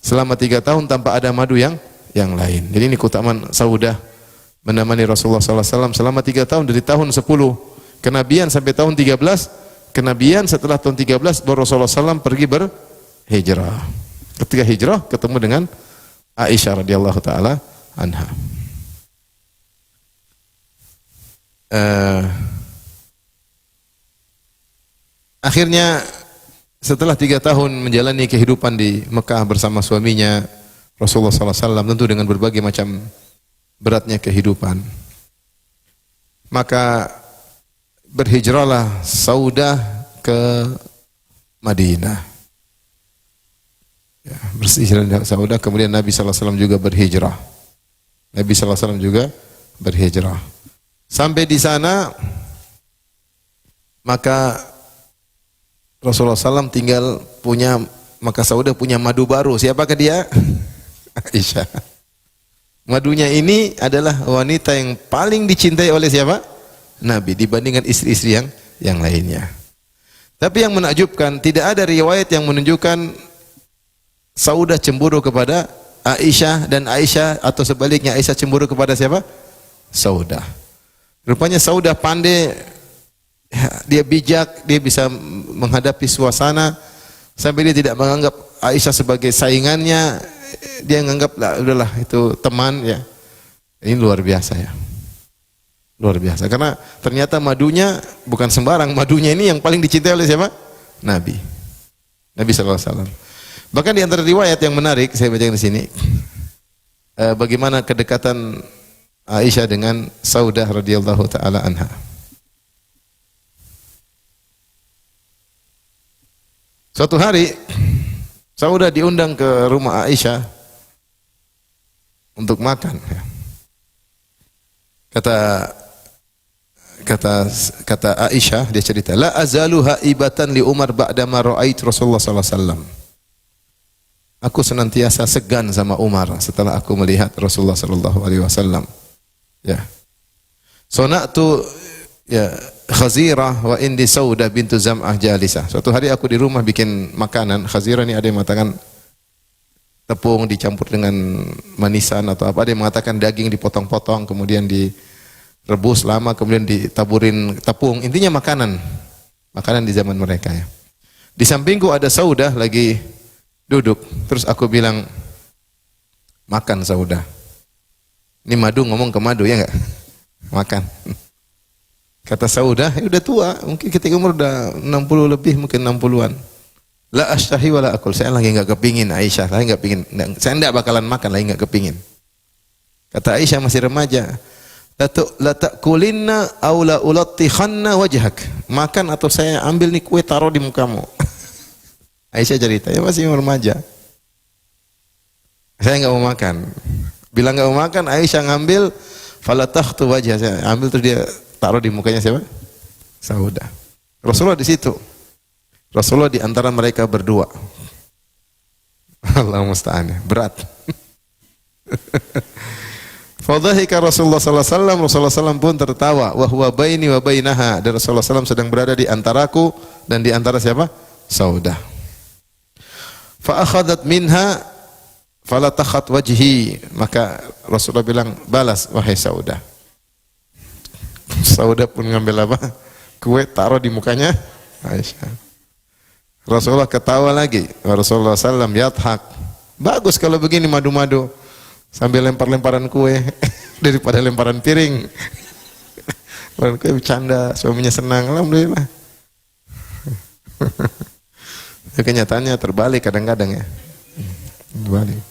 selama 3 tahun tanpa ada madu yang lain. Jadi ini keutamaan Saudah menemani Rasulullah SAW selama 3 tahun, dari tahun 10 kenabian sampai tahun 13 kenabian. Setelah tahun 13 baru Rasulullah SAW pergi berhijrah. Ketika hijrah ketemu dengan Aisyah radhiyallahu taala anha. Akhirnya setelah 3 tahun menjalani kehidupan di Mekah bersama suaminya Rasulullah SAW, tentu dengan berbagai macam beratnya kehidupan, maka berhijrahlah Saudah ke Madinah. Ya, berhijrah Saudah, kemudian Nabi SAW juga berhijrah. Nabi SAW juga berhijrah. Sampai di sana, maka Rasulullah SAW maka Saudah punya madu baru. Siapakah dia? Aisyah. Madunya ini adalah wanita yang paling dicintai oleh siapa? Nabi dibandingkan istri-istri yang lainnya. Tapi yang menakjubkan, tidak ada riwayat yang menunjukkan Saudah cemburu kepada Aisyah dan Aisyah atau sebaliknya Aisyah cemburu kepada siapa? Saudah. Rupanya Saudah pandai, dia bijak, dia bisa menghadapi suasana sampai dia tidak menganggap Aisyah sebagai saingannya. Dia menganggap udahlah itu teman ya. Ini luar biasa ya. Luar biasa karena ternyata madunya bukan sembarang, madunya ini yang paling dicintai oleh siapa? Nabi sallallahu alaihi wasallam. Bahkan di antara riwayat yang menarik saya baca di sini, bagaimana kedekatan Aisyah dengan Saudah radhiyallahu taala anha. Suatu hari Saudah diundang ke rumah Aisyah untuk makan. Kata Aisyah, dia cerita, la azalu haibatan li Umar ba'da ma ra'ait Rasulullah sallallahu alaihi wasallam. Aku senantiasa segan sama Umar setelah aku melihat Rasulullah sallallahu alaihi wasallam. Ya. Sona'tu ya Khazirah wa indi Saudah bintu Zam'ah jalisah. Suatu hari aku di rumah bikin makanan. Khazirah ini ada yang mengatakan tepung dicampur dengan manisan atau apa. Ada yang mengatakan daging dipotong-potong kemudian direbus lama kemudian ditaburin tepung. Intinya makanan. Makanan di zaman mereka ya. Di sampingku ada Saudah lagi duduk. Terus aku bilang, makan Saudah. Ini madu ngomong ke madu ya enggak? Makan. Kata Saudah, udah tua, mungkin ketika umur udah 60 lebih, mungkin 60-an. La ashtahi wa la akul, saya lagi enggak kepingin Aisyah, saya enggak pingin, saya enggak bakalan makan, lagi enggak kepingin. Kata Aisyah masih remaja, la ta'kulinna aw la ulattikhanna wajhak. Makan atau saya ambil nih kue taruh di mukamu. Aisyah cerita, ya masih remaja. Saya enggak mau makan. Bilang enggak mau makan, Aisyah ngambil falatakhtu wajah, saya ambil terus dia taruh di mukanya siapa? Saudah. Rasulullah di situ. Rasulullah di antara mereka berdua. Allah musta'an. Berat. Fadhahika Rasulullah sallallahu alaihi wasallam, Rasulullah sallallahu pun tertawa, wa huwa baini wa bainaha, dan Rasulullah sallallahu sedang berada di antaraku dan di antara siapa? Saudah. Fa akhadat minha falatakhat wajhi, maka Rasulullah bilang, balas wahai Saudah. Saudah pun ngambil apa? Kue, taruh di mukanya Aisyah. Rasulullah ketawa lagi. Rasulullah sallam yathak. Bagus kalau begini madu-madu sambil lempar-lemparan kue daripada lemparan piring. Lemparan kue bercanda, suaminya senang, alhamdulillah. Kenyataannya terbalik kadang-kadang ya. Terbalik.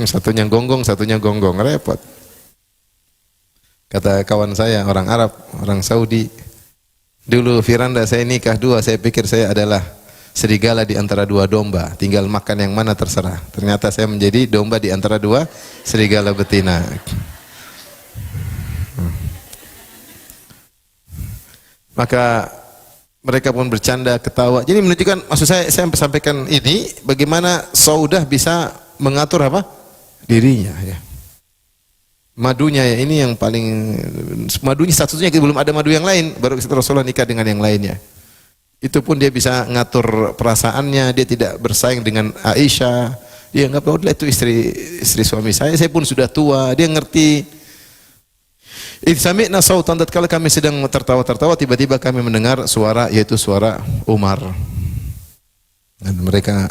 Satunya gonggong, repot. Kata kawan saya, orang Arab, orang Saudi, dulu Firanda saya nikah dua, saya pikir saya adalah serigala di antara dua domba, tinggal makan yang mana terserah. Ternyata saya menjadi domba di antara dua serigala betina. Maka mereka pun bercanda, ketawa. Jadi menunjukkan, maksud saya sampaikan ini bagaimana Saudah bisa mengatur apa? Dirinya ya. Madunya ya, ini yang paling, madunya satu-satunya, belum ada madu yang lain, baru Rasulullah nikah dengan yang lainnya. Itu pun dia bisa ngatur perasaannya, dia tidak bersaing dengan Aisyah. Dia enggak apa-apa, itu istri suami saya pun sudah tua, dia ngerti. Idh sami'na sautan, tatkala kami sedang tertawa-tertawa, tiba-tiba kami mendengar suara, yaitu suara Umar. Dan mereka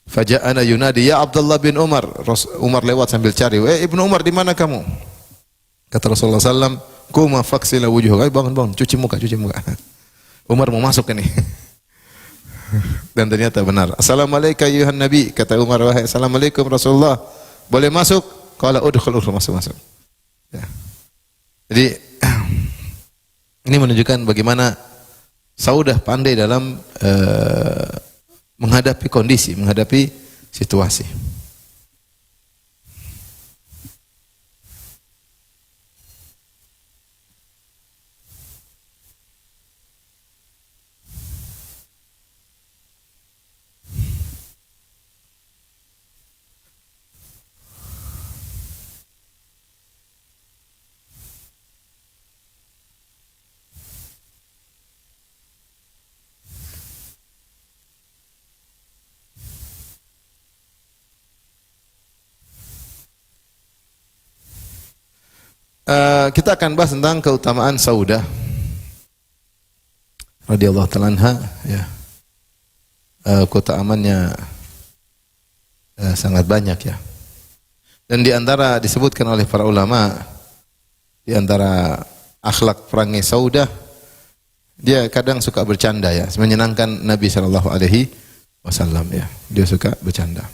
faja'ana yunadi ya Abdullah bin Umar. Umar lewat sambil cari, Ibnu Umar di mana kamu? Kata Rasulullah sallam, quma faghsil wujuhaka, bangun, cuci muka. Umar mau masuk ini. Dan ternyata benar. Assalamualaikum ayuhan nabi, kata Umar, wahai assalamualaikum Rasulullah, boleh masuk? Qala udkhul, masuk. Ya. Jadi ini menunjukkan bagaimana Saudah pandai dalam menghadapi kondisi, menghadapi situasi. Kita akan bahas tentang keutamaan Saudah radhiyallahu ta'ala anha ya. Keutamaannya sangat banyak ya. Dan di antara disebutkan oleh para ulama, di antara akhlak perangai Saudah, dia kadang suka bercanda ya, menyenangkan Nabi sallallahu alaihi wasallam ya. Dia suka bercanda.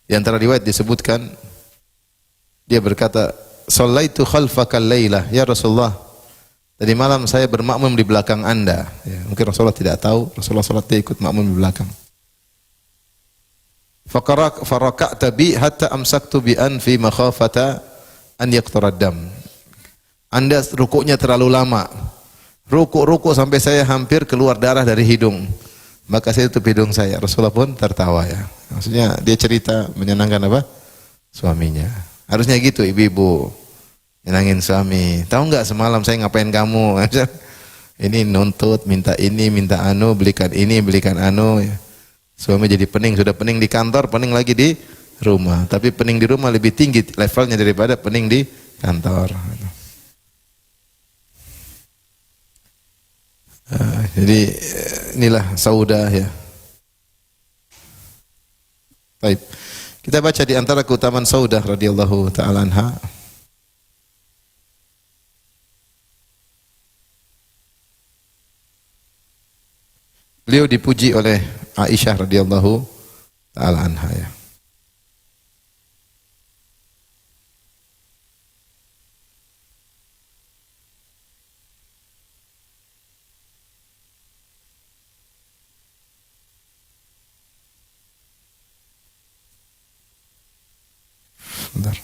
Di antara riwayat disebutkan, dia berkata, "Shallaitu khalfaka al-lailah ya Rasulullah." Tadi malam saya bermakmum di belakang Anda. Ya, mungkin Rasulullah tidak tahu, Rasulullah salat dia ikut makmum di belakang. Faraka'ta bi hatta amsaktu bi anfi makhafata an yaqtarad dam. Anda rukuknya terlalu lama. Rukuk sampai saya hampir keluar darah dari hidung. Maka saya tutup hidung saya. Rasulullah pun tertawa ya. Maksudnya dia cerita menyenangkan apa? Suaminya. Harusnya gitu ibu-ibu, nyenangin suami. Tahu enggak semalam saya ngapain kamu? Ini nuntut, minta ini, minta anu, belikan ini, belikan anu. Suami jadi pening, sudah pening di kantor, pening lagi di rumah. Tapi pening di rumah lebih tinggi levelnya daripada pening di kantor. Jadi inilah Saudah ya. Baik. Kita baca di antara keutamaan Saudah radhiyallahu ta'ala anha. Beliau dipuji oleh Aisyah radhiyallahu ta'ala anha ya. Bentar.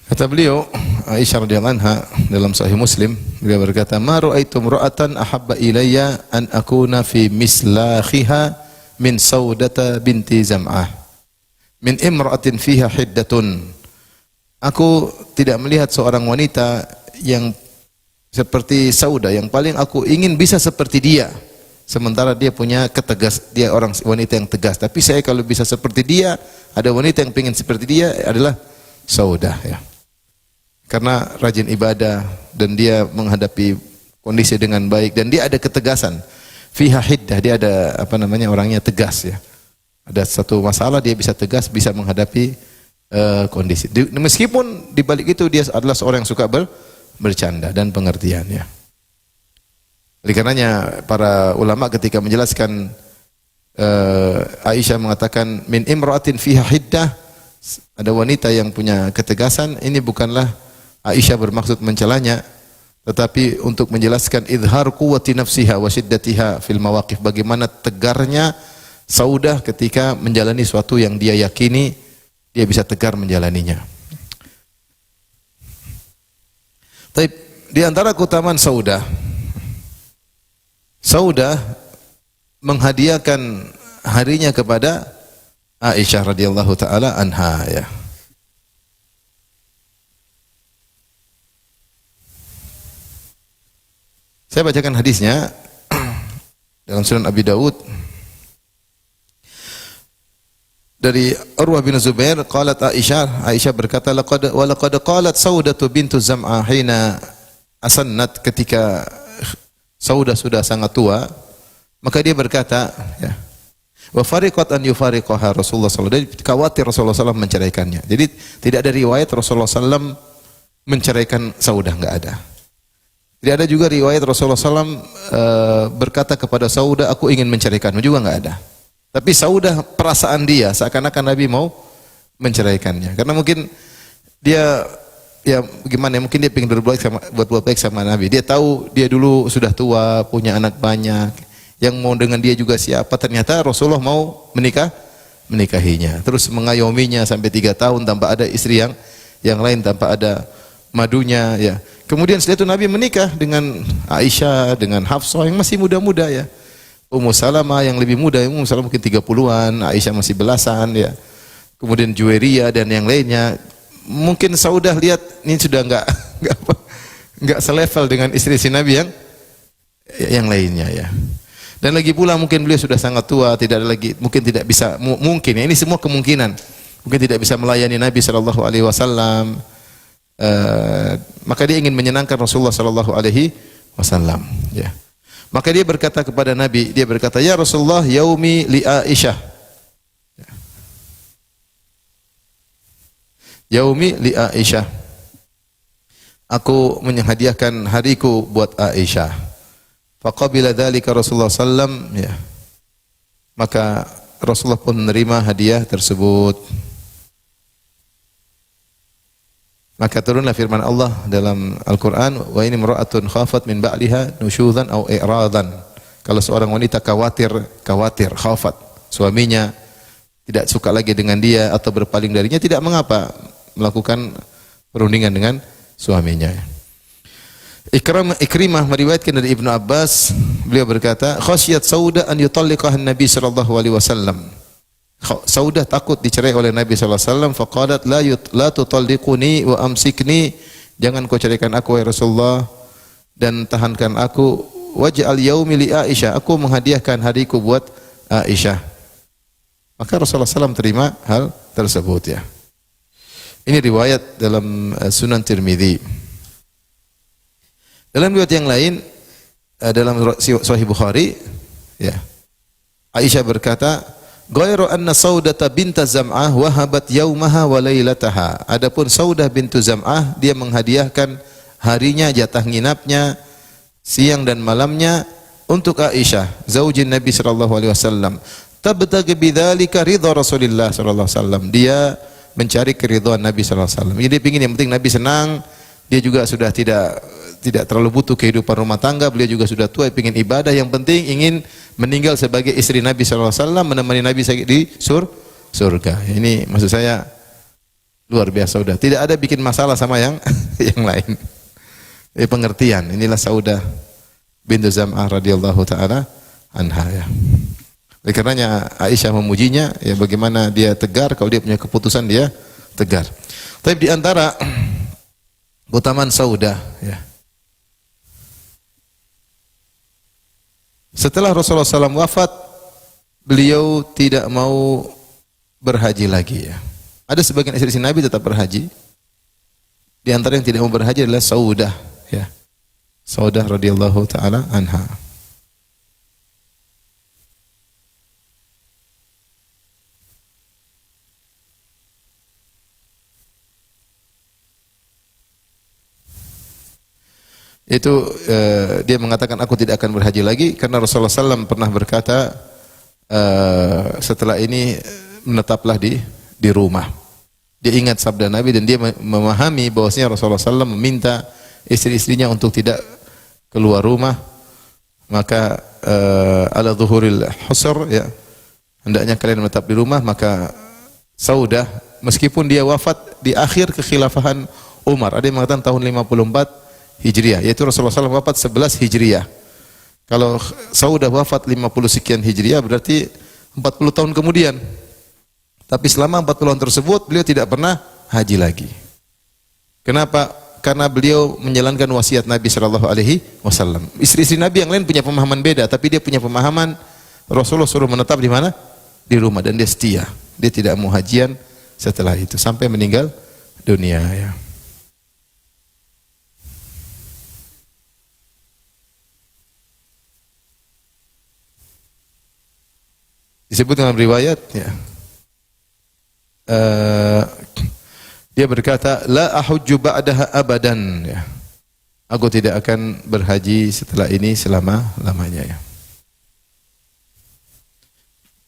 Kata beliau, Aisyah radhiyallahu anha dalam Sahih Muslim, beliau berkata, "Ma ra'aitu imra'atan ahabba ilayya an akuna fi mislakhiha min Saudata binti Zam'ah min imra'atin fiha hiddatun." Aku tidak melihat seorang wanita yang seperti Saudah, yang paling aku ingin bisa seperti dia. Sementara dia punya ketegas, dia orang wanita yang tegas. Tapi saya kalau bisa seperti dia, ada wanita yang ingin seperti dia adalah Saudah, ya. Karena rajin ibadah dan dia menghadapi kondisi dengan baik dan dia ada ketegasan. Fiha hiddah, dia ada orangnya tegas, ya. Ada satu masalah dia bisa tegas, bisa menghadapi kondisi. Meskipun di balik itu dia adalah seorang yang suka bercanda dan pengertian, ya. Oleh karenanya para ulama ketika menjelaskan Aisyah mengatakan min imra'atin fiha hiddah, ada wanita yang punya ketegasan, ini bukanlah Aisyah bermaksud mencelanya, tetapi untuk menjelaskan izhar quwwati nafsiha wa shiddatiha fil mawaqif, bagaimana tegarnya Saudah ketika menjalani suatu yang dia yakini, dia bisa tegar menjalaninya. Tapi di antara keutamaan Saudah menghadiahkan harinya kepada Aisyah radhiyallahu taala anha, ya. Saya bacakan hadisnya dalam Sunan Abi Dawud dari Urwah bin Zubair, qalat Aisyah berkata, laqad qalat Saudatu bintu Zam'ah hina asannat, ketika Saudah sudah sangat tua, maka dia berkata, ya, wa fariqat an yufariqaha Rasulullah sallallahu alaihi wasallam, khawatir Rasulullah sallallahu alaihi wasallam menceraikannya. Jadi tidak ada riwayat Rasulullah sallallahu alaihi wasallam menceraikan Saudah, enggak ada. Tidak ada juga riwayat Rasulullah SAW berkata kepada Saudah, aku ingin menceraikanmu, juga enggak ada. Tapi Saudah, perasaan dia seakan-akan Nabi mau menceraikannya. Karena mungkin dia, ya gimana ya, mungkin dia ingin berbuat baik sama Nabi. Dia tahu dia dulu sudah tua, punya anak banyak, yang mau dengan dia juga siapa. Ternyata Rasulullah mau menikahinya. Terus mengayominya sampai 3 tahun tanpa ada istri yang lain, tanpa ada madunya, ya. Kemudian setelah itu Nabi menikah dengan Aisyah, dengan Hafsah yang masih muda-muda, ya. Ummu Salamah yang lebih muda, Ummu Salamah mungkin 30-an, Aisyah masih belasan, ya. Kemudian Juwairiyah dan yang lainnya. Mungkin Saudah lihat ini sudah enggak selevel dengan istri Nabi yang lainnya, ya. Dan lagi pula mungkin beliau sudah sangat tua, tidak ada lagi, mungkin tidak bisa, mungkin, ya, ini semua kemungkinan. Mungkin tidak bisa melayani Nabi sallallahu alaihi wasallam. Maka dia ingin menyenangkan Rasulullah sallallahu alaihi wasallam, ya. Maka dia berkata kepada Nabi, dia berkata, ya Rasulullah, yaumi li Aisyah, ya. Yaumi li Aisyah, aku menghadiahkan hariku buat Aisyah. Faqabila dzalika Rasulullah sallam, ya. Maka Rasulullah pun menerima hadiah tersebut. Maka turunlah firman Allah dalam Al-Quran, wa ini imra'atun khafat min ba'liha nusyuzan au i'radan. Kalau seorang wanita khawatir, khafat, suaminya tidak suka lagi dengan dia atau berpaling darinya, tidak mengapa melakukan perundingan dengan suaminya. Ikrimah meriwayatkan dari Ibnu Abbas, beliau berkata, khasyat Saudah an yutalliqaha Nabi sallallahu alaihi wasallam. Saudah takut dicerai oleh Nabi sallallahu alaihi wasallam, faqalat la tutalliquni wa amsikni, jangan kau ceraikan aku wahai Rasulullah dan tahankan aku, waj'al yaumi li Aisyah, aku menghadiahkan hariku buat Aisyah. Maka Rasulullah SAW terima hal tersebut, ya. Ini riwayat dalam Sunan Tirmidzi. Dalam riwayat yang lain dalam Sahih Bukhari, ya, Aisyah berkata, ghairu anna Saudata binta Zam'ah wahabat yaumaha wa lailataha. Adapun Saudah bintu Zam'ah, dia menghadiahkan harinya, jatah nginapnya, siang dan malamnya untuk Aisyah, zaujin Nabi sallallahu alaihi wasallam. Tabtaghi bidzalika ridha Rasulillah sallallahu alaihi wasallam. Dia mencari keridhaan Nabi sallallahu alaihi wasallam. Jadi dia ingin yang penting Nabi senang, dia juga sudah tidak terlalu butuh kehidupan rumah tangga, beliau juga sudah tua, ingin ibadah, yang penting ingin meninggal sebagai istri Nabi sallallahu alaihi wasallam, menemani Nabi di surga. Ini maksud saya Luar biasa Saudah. Tidak ada bikin masalah sama yang yang lain. Pengertian. Inilah Saudah bintu Zam'ah radhiyallahu taala anha ya. Oleh karenanya Aisyah memujinya ya, bagaimana dia tegar, kalau dia punya keputusan dia tegar. Tapi di antara keutamaan Saudah ya. Setelah Rasulullah SAW wafat, beliau tidak mau berhaji lagi ya. Ada sebagian istri Nabi tetap berhaji. Di antara yang tidak mau berhaji adalah Saudah ya. Saudah radhiyallahu taala anha. Itu dia mengatakan aku tidak akan berhaji lagi karena Rasulullah SAW pernah berkata setelah ini menetaplah di rumah. Dia ingat sabda Nabi dan dia memahami bahwasanya Rasulullah SAW meminta istri-istrinya untuk tidak keluar rumah. Maka ala zuhuril husr ya, hendaknya kalian menetap di rumah. Maka Saudah meskipun dia wafat di akhir kekhilafahan Umar, ada yang mengatakan tahun 54 Hijriah, yaitu Rasulullah SAW wafat 11 Hijriah. Kalau Saudah wafat 50 sekian Hijriah berarti 40 tahun kemudian. Tapi selama 40 tahun tersebut beliau tidak pernah haji lagi. Kenapa? Karena beliau menjalankan wasiat Nabi sallallahu alaihi wasallam. Istri-istri Nabi yang lain punya pemahaman beda, tapi dia punya pemahaman Rasulullah suruh menetap di mana? Di rumah, dan dia setia. Dia tidak mau hajian setelah itu sampai meninggal dunia ya. Disebut dalam riwayat ya. Dia berkata la ahujju ba'daha abadan ya. Aku tidak akan berhaji setelah ini selama-lamanya ya.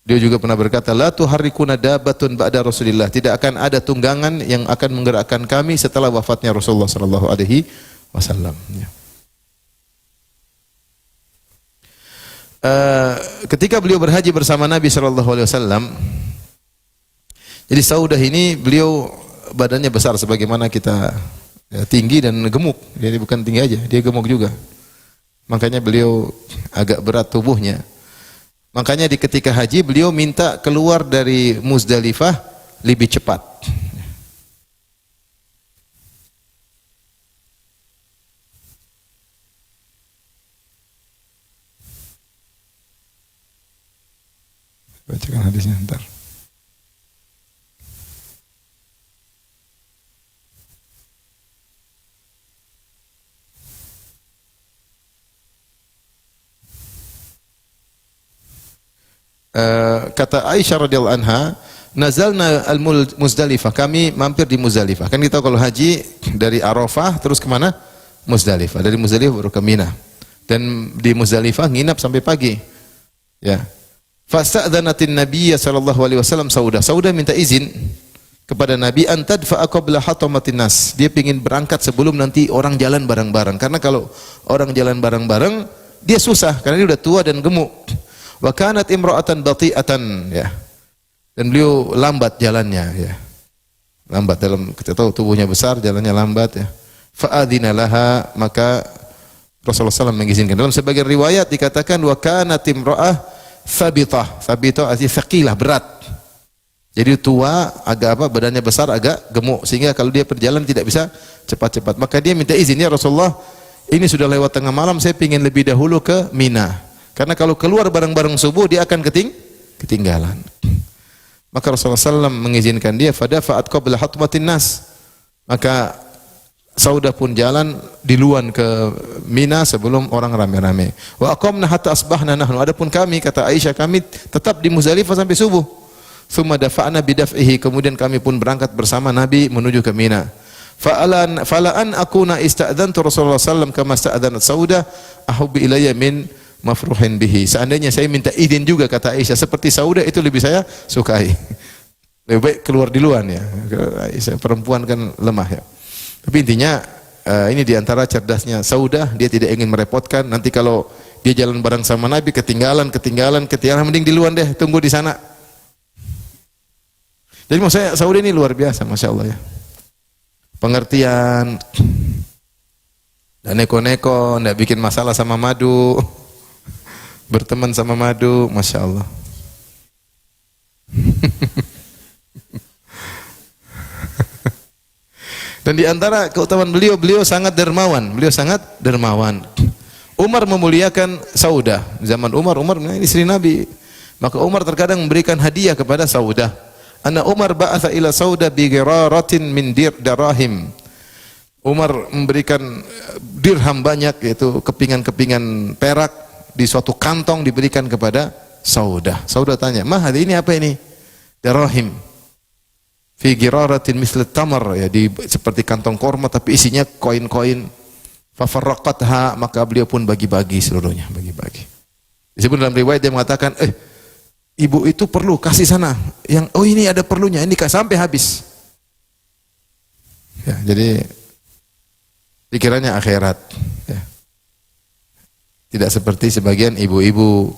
Dia juga pernah berkata la tuharrikuna dabatun ba'da Rasulillah, tidak akan ada tunggangan yang akan menggerakkan kami setelah wafatnya Rasulullah sallallahu alaihi wasallam ya. Ketika beliau berhaji bersama Nabi sallallahu alaihi wasallam, jadi Saudah ini beliau badannya besar sebagaimana kita ya, tinggi dan gemuk. Jadi bukan tinggi aja, dia gemuk juga. Makanya beliau agak berat tubuhnya. Makanya di ketika haji beliau minta keluar dari Muzdalifah lebih cepat. Bacakan hadisnya ntar. Kata Aisyah radhiyallahu anha, nazalna al-Muzdalifah, kami mampir di Muzdalifah. Kan kita kalau haji dari Arafah terus kemana? Muzdalifah. Dari Muzdalifah baru ke Mina. Dan di Muzdalifah nginap sampai pagi. Ya. Fasta'dzanatin Nabiy sallallahu alaihi wasallam Saudah. Saudah minta izin kepada Nabi antadfa qabla hatamatin nas. Dia ingin berangkat sebelum nanti orang jalan bareng-bareng. Karena kalau orang jalan bareng-bareng dia susah karena dia sudah tua dan gemuk. Wa kanat imra'atan bati'atan ya. Dan beliau lambat jalannya ya. Lambat dalam kita tahu tubuhnya besar, jalannya lambat ya. Fa'adzina laha, maka Rasulullah SAW mengizinkan. Dalam sebagian riwayat dikatakan wa kanat imra'ah thabithah. Thabithah artinya thaqilah, berat. Jadi tua, agak apa, badannya besar, agak gemuk sehingga kalau dia berjalan tidak bisa cepat-cepat. Maka dia minta izin, ya Rasulullah, ini sudah lewat tengah malam, saya ingin lebih dahulu ke Mina. Karena kalau keluar bareng-bareng subuh dia akan ketinggalan. Maka Rasulullah SAW mengizinkan dia. Fadafa'at qabla hatmatin nas. Maka Saudah pun jalan duluan ke Mina sebelum orang rame-rame. Wa aqamna hatta asbahna nahnu. Adapun kami, kata Aisyah, kami tetap di Muzdalifah sampai subuh. Tsumma dafa'na bidaf'ihi. Kemudian kami pun berangkat bersama Nabi menuju ke Mina. Fala'an akuna ista'dzantu Rasulullah SAW kama ista'dzanat Saudah ahabbu ilayya min mafruhin bihi. Seandainya saya minta izin juga, kata Aisyah, seperti Saudah itu lebih saya sukai. Lebih baik keluar duluan ya. Aisyah perempuan kan lemah ya. Tapi intinya ini diantara cerdasnya Saudah, dia tidak ingin merepotkan. Nanti kalau dia jalan bareng sama Nabi ketinggalan, mending duluan deh, tunggu di sana. Jadi maksud saya Saudah ini luar biasa, masya Allah ya. pengertian, dan neko-neko, tidak bikin masalah sama madu, berteman sama madu, Masya Allah. Dan di antara keutamaan beliau, beliau sangat dermawan. Beliau sangat dermawan. Umar memuliakan Saudah. Zaman Umar ini istri Nabi. Maka Umar terkadang memberikan hadiah kepada Saudah. Anna Umar ba'atha ila Saudah bi ghiraratin min darahim. Umar memberikan dirham banyak, yaitu kepingan-kepingan perak di suatu kantong diberikan kepada Saudah. Saudah tanya, "Mah, ini apa ini?" Darahim. Fi ghiraratin misl tamar, ya, di seperti kantong korma tapi isinya koin-koin. Fa farraqatha, maka beliau pun bagi-bagi seluruhnya, bagi-bagi. Disebut dalam riwayat dia mengatakan, ibu itu perlu, kasih sana. Yang ini ada perlunya, ini sampai habis. Ya, jadi pikirannya akhirat, ya. Tidak seperti sebagian ibu-ibu.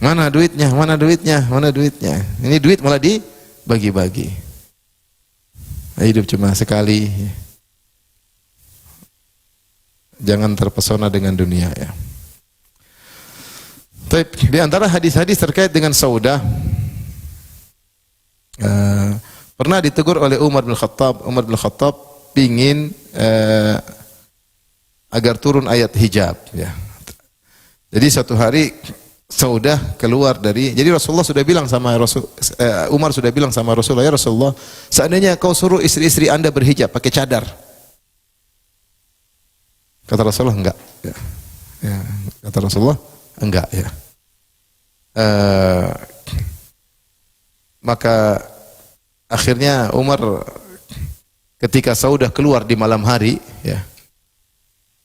Mana duitnya? Mana duitnya? Mana duitnya? Ini duit malah dibagi-bagi. Hidup cuma sekali. Jangan terpesona dengan dunia, ya. Di antara hadis-hadis terkait dengan Saudah, pernah ditegur oleh Umar bin Khattab. Umar bin Khattab pingin agar turun ayat hijab, ya. Jadi suatu hari Saudah keluar dari, jadi Rasulullah sudah bilang sama Umar sudah bilang sama Rasulullah, "Ya Rasulullah, seandainya kau suruh istri-istri Anda berhijab pakai cadar." Kata Rasulullah, enggak. Ya. Ya. Kata Rasulullah, enggak, ya. Maka akhirnya Umar ketika Saudah keluar di malam hari, ya,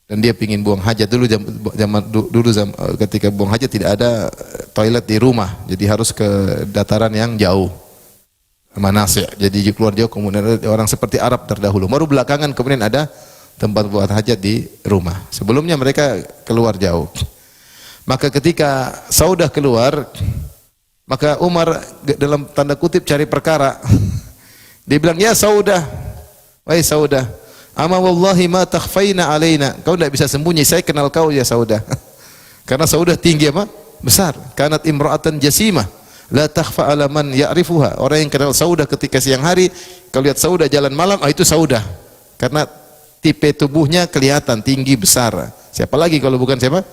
dan dia pingin buang hajat dulu, ketika buang hajat tidak ada toilet di rumah, jadi harus ke dataran yang jauh, manasik, jadi keluar jauh, kemudian orang seperti Arab terdahulu, baru belakangan kemudian ada tempat buat hajat di rumah. Sebelumnya mereka keluar jauh. Maka ketika Saudah keluar, maka Umar dalam tanda kutip cari perkara. Dia bilang, "Ya Saudah, wahai Saudah, ama wallahi ma takhfaina alaina." Kau tidak bisa sembunyi, saya kenal kau ya Saudah. Karena Saudah tinggi apa? Besar. Kanat imra'atan jasimah, la takhfa ala man ya'rifuha. Orang yang kenal Saudah ketika siang hari, kalau lihat Saudah jalan malam, itu Saudah. Karena tipe tubuhnya kelihatan tinggi besar. Siapa lagi kalau bukan siapa?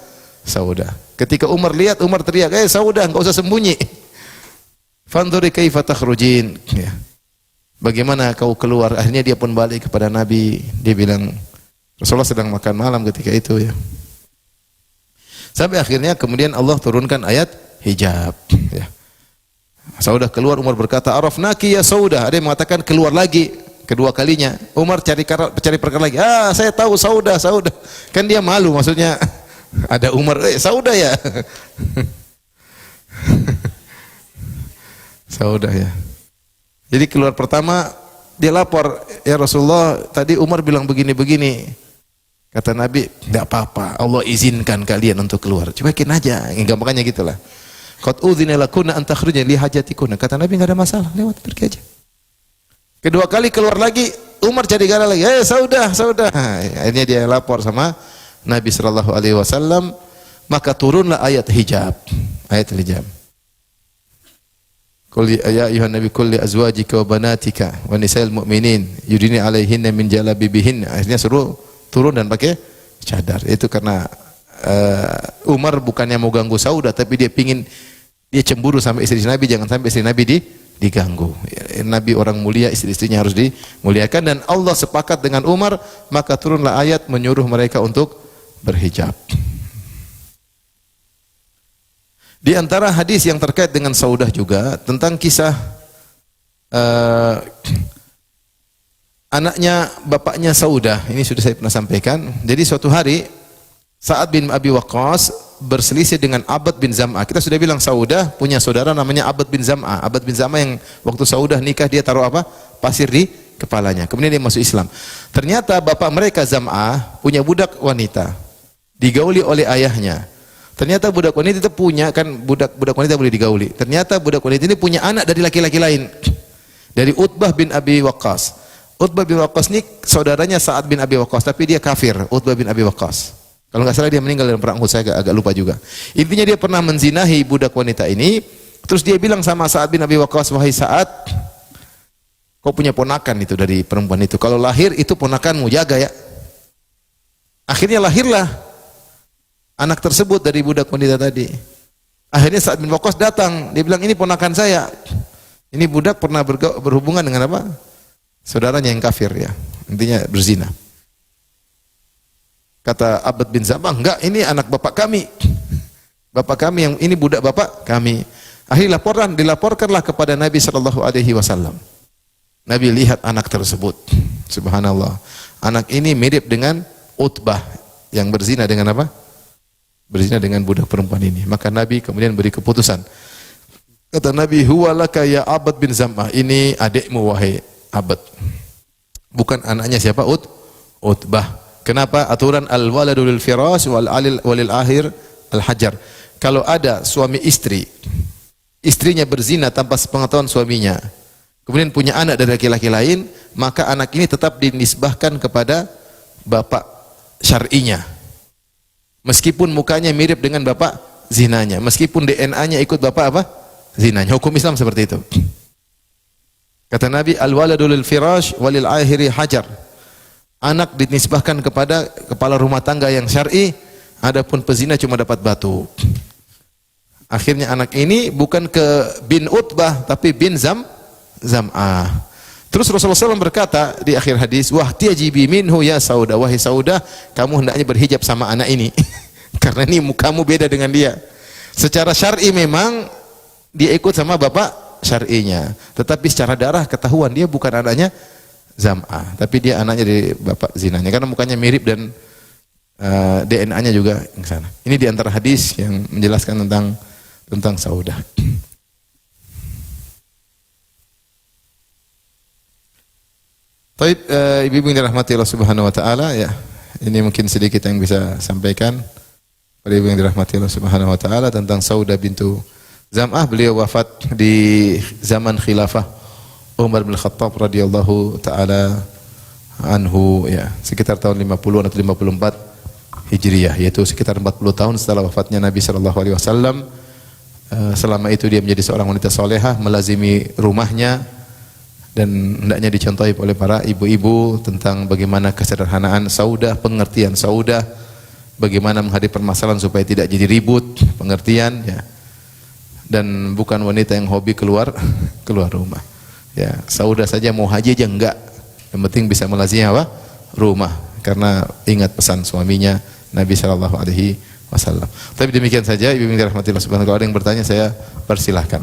Saudah. Ketika Umar lihat, Umar teriak, Saudah, enggak usah sembunyi. Fandhuri kaifa takhrujin. Ya. Bagaimana kau keluar? Akhirnya dia pun balik kepada Nabi. Dia bilang, Rasulullah sedang makan malam ketika itu, ya. Sampai akhirnya kemudian Allah turunkan ayat hijab, ya. Saudah keluar, Umar berkata, "Arafnaki ya Saudah." Ada yang mengatakan keluar lagi. Kedua kalinya Umar cari perkara lagi. Saya tahu Saudah. Kan dia malu, maksudnya ada Umar, Saudah ya. Saudah, ya. Jadi keluar pertama dia lapor, "Ya Rasulullah, tadi Umar bilang begini-begini." Kata Nabi, "Enggak apa-apa, Allah izinkan kalian untuk keluar. Cuekin aja." Gampangnya gitulah. "Qad udzina lakunna an takhrujna li hajatikunna." Kata Nabi, enggak ada masalah, lewat pergi aja. Kedua kali keluar lagi, Umar cari gara lagi. Saudah. Akhirnya dia lapor sama Nabi sallallahu alaihi wasallam, maka turunlah ayat hijab. Ayat hijab. Qul ya ayuhan nabi qul li azwajika wa banatika wa nisa'il mu'minin yudini 'alaihinna min jalabibihinna. Akhirnya suruh turun dan pakai cadar. Itu karena Umar bukannya mau ganggu Saudah, tapi dia cemburu sama istri Nabi, jangan sampai istri Nabi diganggu. Nabi orang mulia, istri-istrinya harus dimuliakan, dan Allah sepakat dengan Umar, maka turunlah ayat menyuruh mereka untuk berhijab. Di antara hadis yang terkait dengan Saudah juga tentang kisah anaknya bapaknya Saudah. Ini sudah saya pernah sampaikan. Jadi suatu hari Sa'ad bin Abi Waqqas berselisih dengan Abad bin Zam'ah. Kita sudah bilang Saudah punya saudara namanya Abad bin Zam'ah. Abad bin Zam'ah yang waktu Saudah nikah dia taruh apa? Pasir di kepalanya. Kemudian dia masuk Islam. Ternyata bapak mereka Zam'ah punya budak wanita. Digauli oleh ayahnya. Ternyata budak wanita itu punya, kan budak wanita boleh digauli. Ternyata budak wanita ini punya anak dari laki-laki lain. Dari Utbah bin Abi Waqqas. Utbah bin Waqqas ini saudaranya Sa'ad bin Abi Waqqas, tapi dia kafir, Utbah bin Abi Waqqas. Kalau nggak salah dia meninggal dalam perang Uhud, saya agak lupa juga. Intinya dia pernah menzinahi budak wanita ini, terus dia bilang sama Sa'ad bin Abi Waqqas, wahai Sa'ad, kau punya ponakan itu dari perempuan itu. Kalau lahir itu ponakanmu, jaga ya. Akhirnya lahirlah anak tersebut dari budak wanita tadi. Akhirnya Sa'ad bin Waqqas datang, dia bilang ini ponakan saya. Ini budak pernah berhubungan dengan apa? Saudaranya yang kafir ya, intinya berzina. Kata Abbad bin Zabah, enggak, ini anak bapak kami. Bapak kami yang ini budak bapak kami. Akhirnya dilaporkanlah kepada Nabi sallallahu alaihi wasallam. Nabi lihat anak tersebut. Subhanallah. Anak ini mirip dengan Utbah yang berzina dengan apa? Berzina dengan budak perempuan ini. Maka Nabi kemudian beri keputusan. Kata Nabi, huwa laka ya Abbad bin Zabah. Ini adikmu wahai Abbad. Bukan anaknya siapa? Utbah. Kenapa? Aturan al-waladu lil firas walil akhir al-hajar. Kalau ada suami istri, istrinya berzina tanpa sepengetahuan suaminya, kemudian punya anak dari laki-laki lain, maka anak ini tetap dinisbahkan kepada bapak syar'inya. Meskipun mukanya mirip dengan bapak zinanya, meskipun DNA-nya ikut bapak apa? Zinanya. Hukum Islam seperti itu. Kata Nabi, al-waladu lil firash walil akhiri hajar. Anak dinisbahkan kepada kepala rumah tangga yang syar'i, adapun pezina cuma dapat batu. Akhirnya anak ini bukan ke bin Utbah tapi bin Zam'ah. Terus Rasulullah SAW berkata di akhir hadis, wahtiyajibi minhu ya Saudah, wahai Saudah, kamu hendaknya berhijab sama anak ini. Karena ini mukamu beda dengan dia. Secara syar'i memang dia ikut sama bapak syar'inya, tetapi secara darah ketahuan dia bukan anaknya Zam'ah, tapi dia anaknya dari bapak zinanya karena mukanya mirip dan DNA-nya juga yang sana. Ini di antara hadis yang menjelaskan tentang Saudah. Baik, ibu-ibu yang dirahmati Allah Subhanahu wa taala ya. Ini mungkin sedikit yang bisa sampaikan pada ibu yang dirahmati Allah Subhanahu wa taala tentang Saudah bintu Zam'ah. Beliau wafat di zaman khilafah Umar bin Khattab radhiyallahu taala anhu ya, sekitar tahun 50 atau 54 Hijriah, yaitu sekitar 40 tahun setelah wafatnya Nabi sallallahu alaihi wasallam. Selama itu dia menjadi seorang wanita solehah, melazimi rumahnya dan hendaknya dicontohi oleh para ibu-ibu tentang bagaimana kesederhanaan Saudah, pengertian Saudah, bagaimana menghadapi permasalahan supaya tidak jadi ribut, pengertian ya. Dan bukan wanita yang hobi keluar rumah. Ya, Saudah saja mau haji aja enggak. Yang penting bisa melazimi apa? Rumah. Karena ingat pesan suaminya Nabi sallallahu alaihi wasallam. Tapi demikian saja, ibu yang dirahmati Allah Subhanahu wa taala. Kalau ada yang bertanya saya persilahkan.